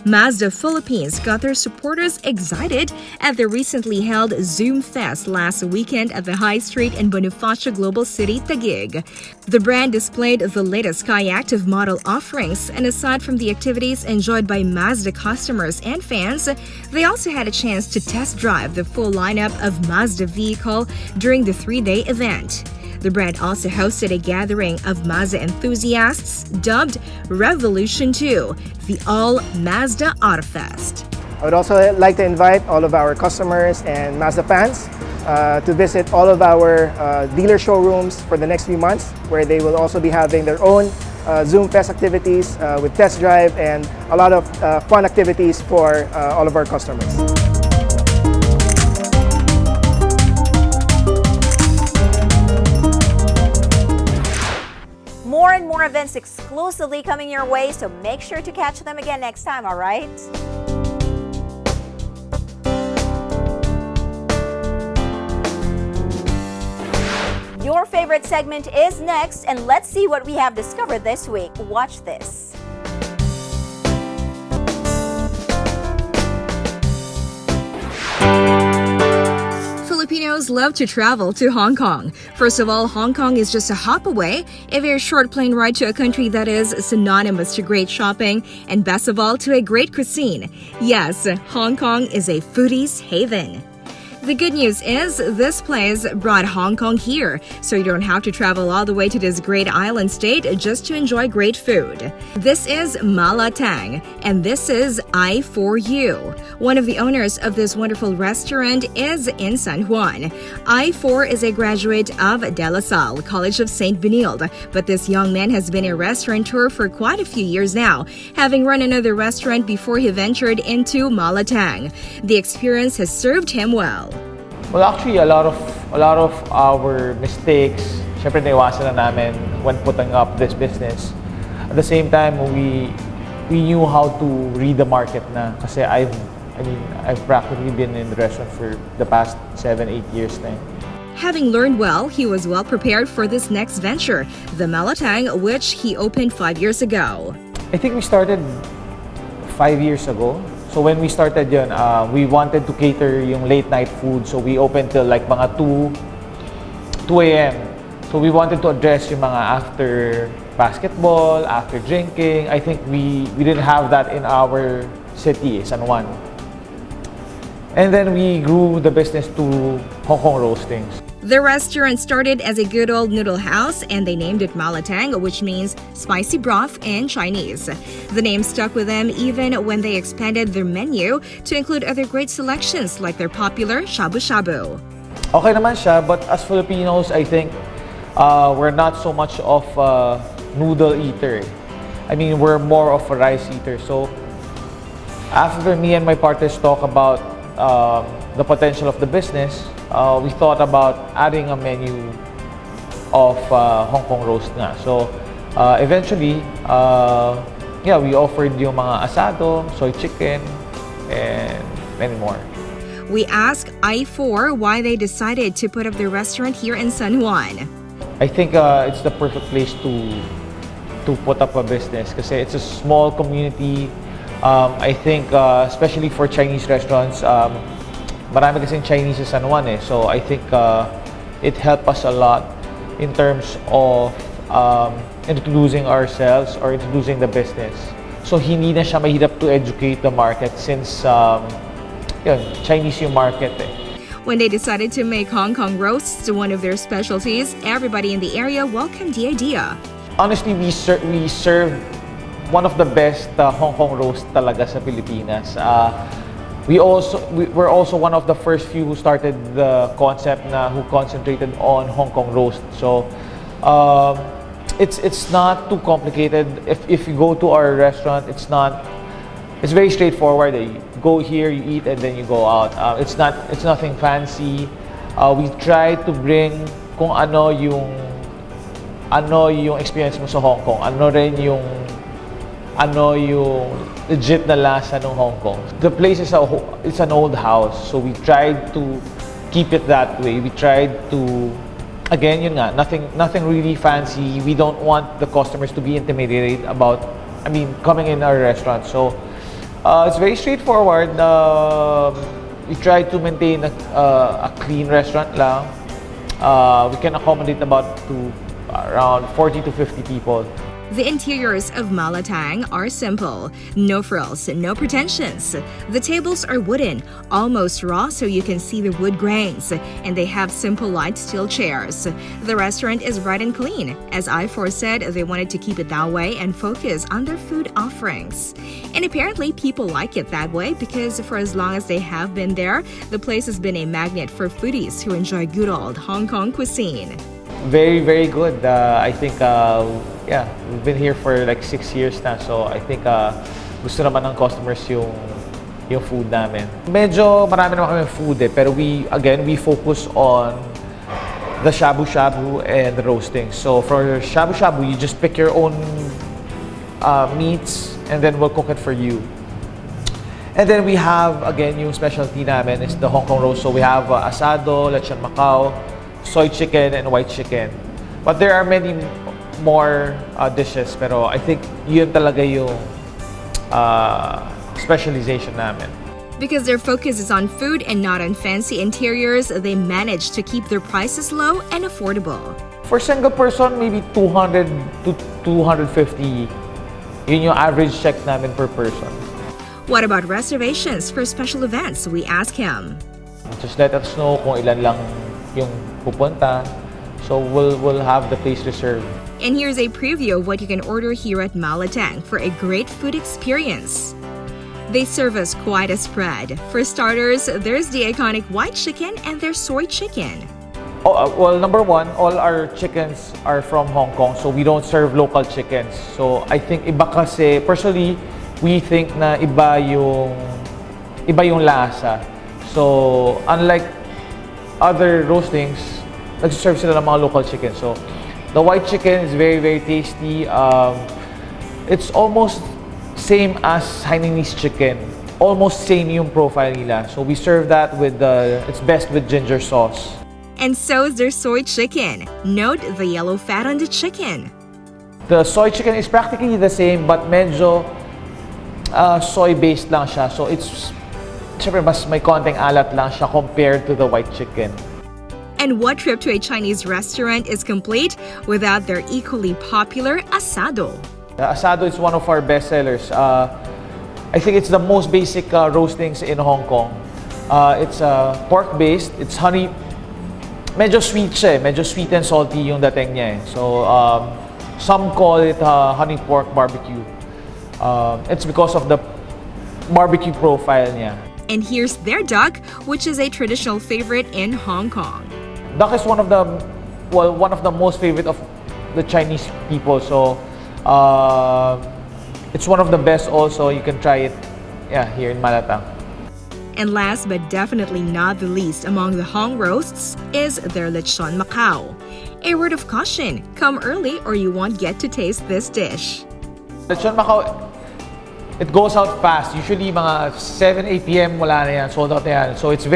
Mazda Philippines got their supporters excited at the recently held Zoom Fest last weekend at the High Street in Bonifacio Global City, Taguig. The brand displayed the latest Skyactiv model offerings, and aside from the activities enjoyed by Mazda customers and fans, they also had a chance to test drive the full lineup of Mazda vehicle during the 3-day event. The brand also hosted a gathering of Mazda enthusiasts dubbed Revolution 2, the all-Mazda Autofest. I would also like to invite all of our customers and Mazda fans to visit all of our dealer showrooms for the next few months, where they will also be having their own Zoom Fest activities with test drive and a lot of fun activities for all of our customers. more events exclusively coming your way, so make sure to catch them again next time, all right? Your favorite segment is next, and let's see what we have discovered this week. Watch this. Filipinos love to travel to Hong Kong. First of all, Hong Kong is just a hop away, a very short plane ride to a country that is synonymous to great shopping and best of all to a great cuisine. Yes, Hong Kong is a foodie's haven. The good news is this place brought Hong Kong here, so you don't have to travel all the way to this great island state just to enjoy great food. This is Malatang, and this is I4U. One of the owners of this wonderful restaurant is in San Juan. I4 is a graduate of De La Salle College of St. Benilde, but this young man has been a restaurateur for quite a few years now, having run another restaurant before he ventured into Malatang. The experience has served him well. Well, actually, a lot of our mistakes, syempre naiwasan na namin when putting up this business. At the same time, we knew how to read the market na. Kasi I've practically been in the restaurant for the past 7-8 years now. Having learned well, he was well prepared for this next venture, the Malatang, which he opened 5 years ago. I think we started 5 years ago. So when we started yun, we wanted to cater yung late night food. So we opened till like mga 2 a.m. So we wanted to address yung mga after basketball, after drinking. I think we didn't have that in our city, San Juan. And then we grew the business to Hong Kong roastings. The restaurant started as a good old noodle house and they named it Malatang, which means spicy broth in Chinese. The name stuck with them even when they expanded their menu to include other great selections like their popular shabu shabu. Okay naman siya, but as Filipinos, I think we're not so much of a noodle eater. I mean, we're more of a rice eater. So after me and my partners talk about the potential of the business, we thought about adding a menu of Hong Kong roast nga. So eventually, we offered yung mga asado, soy chicken, and many more. We asked I4 why they decided to put up their restaurant here in San Juan. I think it's the perfect place to put up a business kasi it's a small community. I think especially for Chinese restaurants, marami kasing Chinese sa San Juan eh. So I think it helped us a lot in terms of introducing ourselves or introducing the business. So hindi na siya mahirap to educate the market since Chinese yung market eh. When they decided to make Hong Kong roasts one of their specialties, everybody in the area welcomed the idea. Honestly, we serve one of the best Hong Kong roast talaga sa Pilipinas. We're also one of the first few who started the concept who concentrated on Hong Kong roast. So it's not too complicated. If you go to our restaurant, it's very straightforward. You go here, you eat, and then you go out. It's nothing fancy. We try to bring kung ano yung experience mo sa Hong Kong. Ano yung legit na lasa ng Hong Kong. The place is it's an old house, so we tried to keep it that way. We tried to, again, yun nga, nothing really fancy. We don't want the customers to be intimidated about, coming in our restaurant. So it's very straightforward. We try to maintain a clean restaurant lang. We can accommodate around 40 to 50 people. The interiors of Malatang are simple. No frills, no pretensions. The tables are wooden, almost raw so you can see the wood grains, and they have simple light steel chairs. The restaurant is bright and clean. As I4 said, they wanted to keep it that way and focus on their food offerings. And apparently people like it that way because for as long as they have been there, the place has been a magnet for foodies who enjoy good old Hong Kong cuisine. Very, very good. I think, we've been here for like 6 years na. So I think gusto naman ng customers yung food namin. Medyo marami naman kami food eh. Pero we focus on the shabu shabu and the roasting. So for shabu shabu, you just pick your own meats and then we'll cook it for you. And then we have, again, yung specialty namin is the Hong Kong roast. So we have asado, lechon Macau, soy chicken, and white chicken. But there are many more dishes, pero I think yun talaga yung specialization namin. Because their focus is on food and not on fancy interiors, they manage to keep their prices low and affordable. For single person, maybe 200 to 250. Yun yung average check namin per person. What about reservations for special events? We ask him. Just let us know kung ilan lang yung pupunta. So we'll have the place reserved. And here's a preview of what you can order here at Malatang for a great food experience. They serve us quite a spread. For starters, there's the iconic white chicken and their soy chicken. Well, number one, all our chickens are from Hong Kong, so we don't serve local chickens. So I think iba kasi, personally, we think na iba yung lasa. So unlike other roastings, nag-serve sila ng mga local chicken. So the white chicken is very, very tasty. It's almost same as Hainanese chicken. Almost same yung profile nila. So we serve that with it's best with ginger sauce. And so is their soy chicken. Note the yellow fat on the chicken. The soy chicken is practically the same but medyo soy-based lang siya. So it's syempre mas may konting alat lang siya compared to the white chicken. And what trip to a Chinese restaurant is complete without their equally popular asado? The asado is one of our best sellers. I think it's the most basic roastings in Hong Kong. It's pork-based. It's honey. Medyo sweet siya. Medyo sweet and salty yung dating niya. So some call it honey pork barbecue. It's because of the barbecue profile niya. And here's their duck, which is a traditional favorite in Hong Kong. Duck is one of the most favorite of the Chinese people. So it's one of the best also. You can try it here in Malatang. And last but definitely not the least among the Hong roasts is their lechon Macau. A word of caution, come early or you won't get to taste this dish. Lechon Macau, it goes out fast. Usually mga 7, 8 p.m. wala na yan, sold out na yan. So it's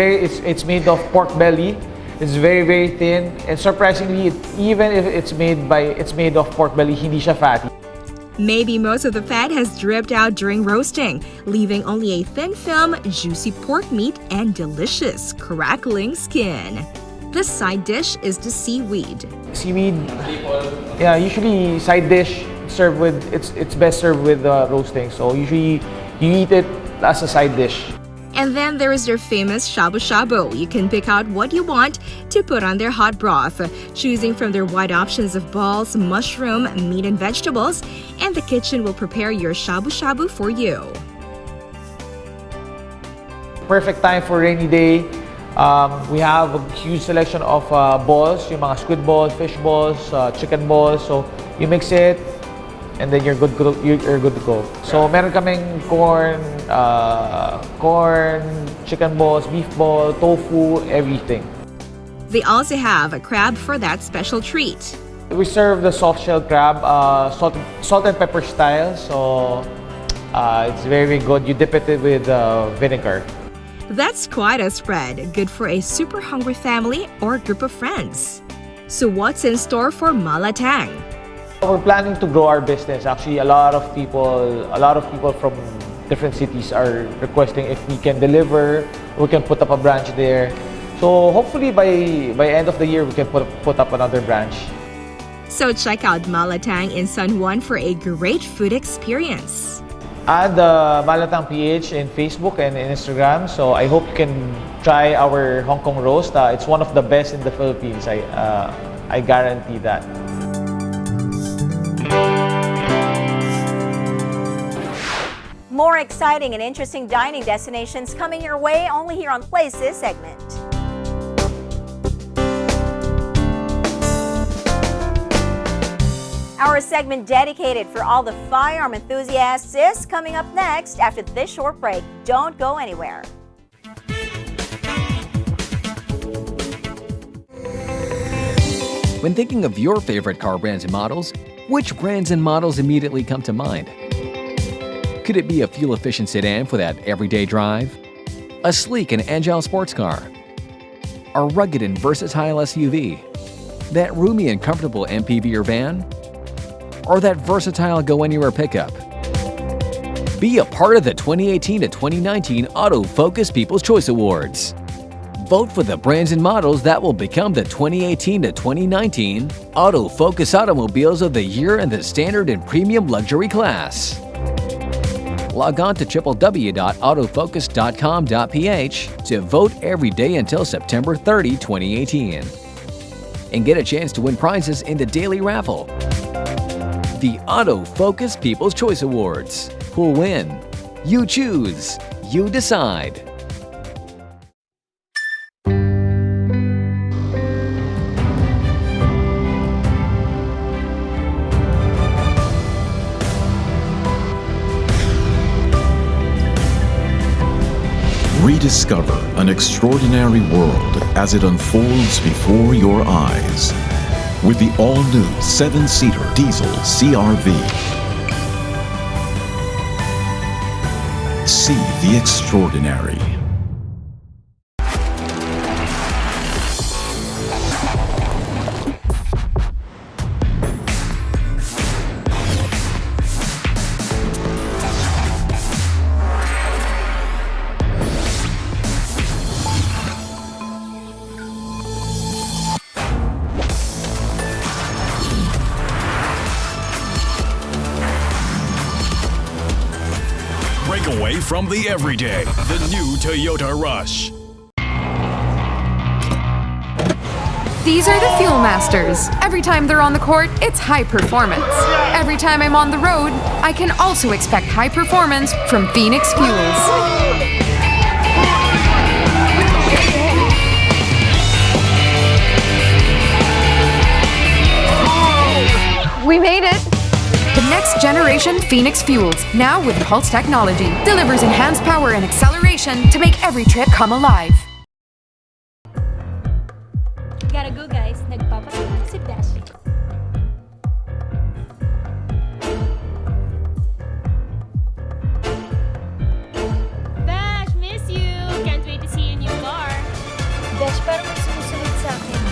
made of pork belly. It's very, very thin. And surprisingly, even if it's made of pork belly, hindi siya fatty. Maybe most of the fat has dripped out during roasting, leaving only a thin film, juicy pork meat, and delicious, crackling skin. The side dish is the seaweed. Seaweed, usually side dish it's best served with roasting. So usually you eat it as a side dish. And then there is their famous shabu shabu. You can pick out what you want to put on their hot broth, choosing from their wide options of balls, mushroom, meat, and vegetables, and the kitchen will prepare your shabu shabu for you. Perfect time for rainy day. We have a huge selection of balls, yung mga squid balls, fish balls, chicken balls. So you mix it, and then you're good to go. So meron kaming corn, chicken balls, beef ball, tofu, everything. They also have a crab for that special treat. We serve the soft-shell crab, salt and pepper style. So it's very, very good. You dip it with vinegar. That's quite a spread, good for a super hungry family or group of friends. So what's in store for Malatang? We're planning to grow our business. Actually, a lot of people from different cities are requesting if we can deliver, we can put up a branch there. So hopefully by end of the year, we can put up another branch. So check out Malatang in San Juan for a great food experience. Add Malatang PH in Facebook and in Instagram. So I hope you can try our Hong Kong roast. It's one of the best in the Philippines. I guarantee that. More exciting and interesting dining destinations coming your way only here on Places segment. Our segment dedicated for all the firearm enthusiasts is coming up next after this short break. Don't go anywhere. When thinking of your favorite car brands and models, which brands and models immediately come to mind? Could it be a fuel-efficient sedan for that everyday drive? A sleek and agile sports car? A rugged and versatile SUV? That roomy and comfortable MPV or van? Or that versatile go-anywhere pickup? Be a part of the 2018 to 2019 Autofocus People's Choice Awards. Vote for the brands and models that will become the 2018 to 2019 Autofocus Automobiles of the Year in the Standard and Premium Luxury class. Log on to www.autofocus.com.ph to vote every day until September 30, 2018. And get a chance to win prizes in the daily raffle. The Autofocus People's Choice Awards. Who'll win? You choose. You decide. Rediscover an extraordinary world as it unfolds before your eyes with the all-new 7-seater diesel CR-V. See the extraordinary. Break away from the everyday. The new Toyota Rush. These are the Fuel Masters. Every time they're on the court, it's high performance. Every time I'm on the road, I can also expect high performance from Phoenix Fuels. We made it! The next generation Phoenix Fuels, now with Pulse technology, delivers enhanced power and acceleration to make every trip come alive. Gotta go guys, nagpapasok si Dash. Dash, miss you! Can't wait to see your new car. Dash, parang may sumusunod sa akin.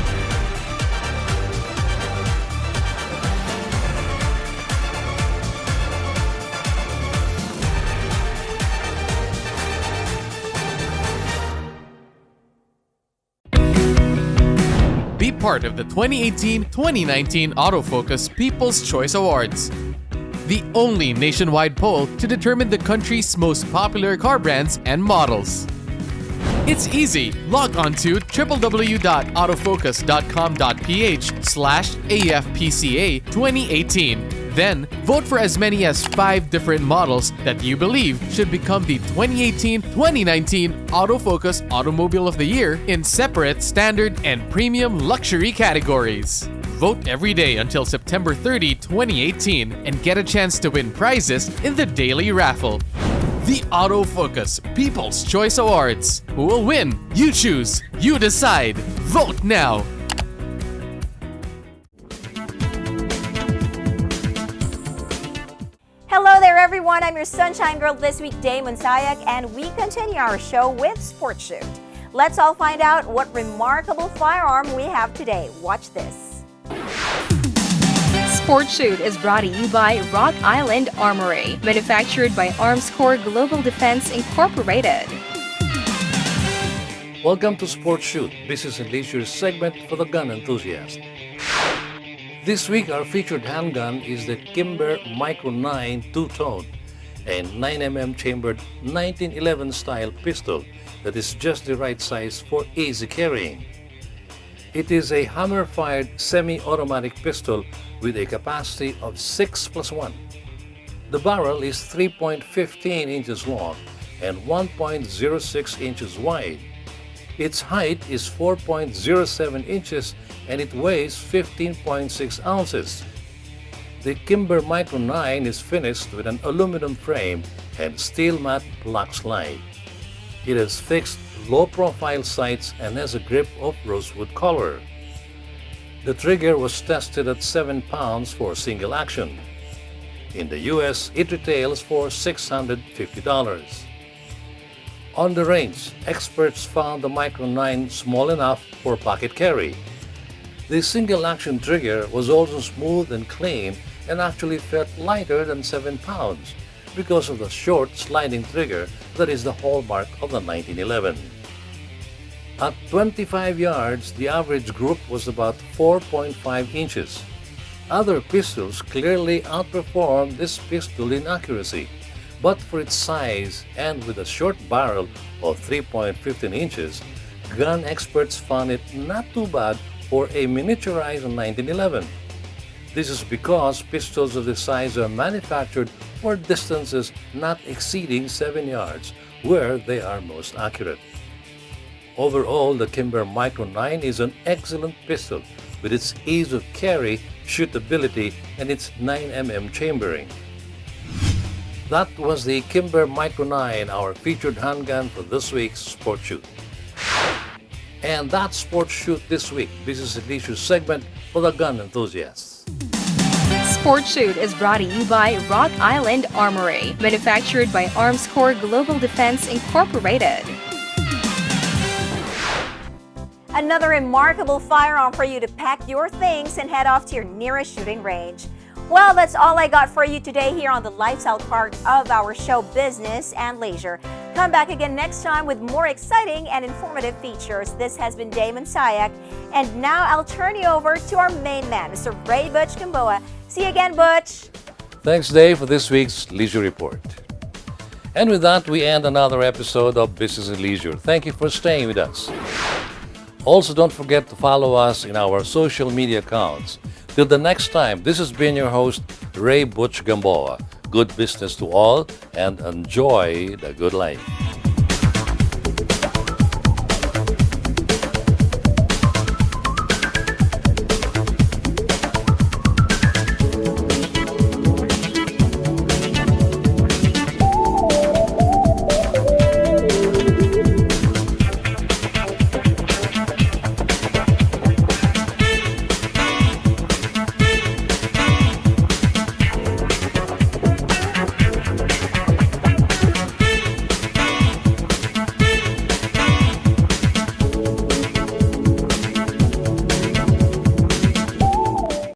Be part of the 2018-2019 Autofocus People's Choice Awards, the only nationwide poll to determine the country's most popular car brands and models. It's easy. Log on to www.autofocus.com.ph/AFPCA 2018. Then, vote for as many as 5 different models that you believe should become the 2018-2019 Autofocus Automobile of the Year in separate standard and premium luxury categories. Vote every day until September 30, 2018 and get a chance to win prizes in the daily raffle. The Autofocus People's Choice Awards. Who will win? You choose. You decide. Vote now. Hello there, everyone. I'm your Sunshine Girl this week, Damon Sayak, and we continue our show with Sports Shoot. Let's all find out what remarkable firearm we have today. Watch this. Sports Shoot is brought to you by Rock Island Armory, manufactured by Armscore Global Defense Incorporated. Welcome to Sports Shoot, business and leisure segment for the gun enthusiast. This week, our featured handgun is the Kimber Micro 9 two-tone and 9mm chambered 1911 style pistol that is just the right size for easy carrying. It is a hammer-fired semi-automatic pistol with a capacity of 6+1. The barrel is 3.15 inches long and 1.06 inches wide. Its height is 4.07 inches and it weighs 15.6 ounces. The Kimber Micro 9 is finished with an aluminum frame and steel matte black slide. It has fixed low-profile sights and has a grip of rosewood color. The trigger was tested at 7 pounds for single action. In the US, it retails for $650. On the range, experts found the Micro 9 small enough for pocket carry. The single-action trigger was also smooth and clean and actually felt lighter than 7 pounds because of the short sliding trigger that is the hallmark of the 1911. At 25 yards, the average group was about 4.5 inches. Other pistols clearly outperformed this pistol in accuracy, but for its size and with a short barrel of 3.15 inches, gun experts found it not too bad for a miniaturized 1911. This is because pistols of this size are manufactured for distances not exceeding 7 yards, where they are most accurate. Overall, the Kimber Micro 9 is an excellent pistol with its ease of carry, shootability, and its 9mm chambering. That was the Kimber Micro 9, our featured handgun for this week's Sport Shoot. And that's Sport Shoot this week, Business and Leisure segment for the gun enthusiasts. Sport Shoot is brought to you by Rock Island Armory, manufactured by Armscore Global Defense Incorporated. Another remarkable firearm for you to pack your things and head off to your nearest shooting range. Well, that's all I got for you today here on the lifestyle part of our show, Business and Leisure. Come back again next time with more exciting and informative features. This has been Damon Sayak, and now I'll turn you over to our main man, Mr. Ray Butch Gamboa. See you again, Butch. Thanks, Dave, for this week's Leisure Report. And with that, we end another episode of Business and Leisure. Thank you for staying with us. Also, don't forget to follow us in our social media accounts. Till the next time, this has been your host, Ray Butch Gamboa. Good business to all and enjoy the good life.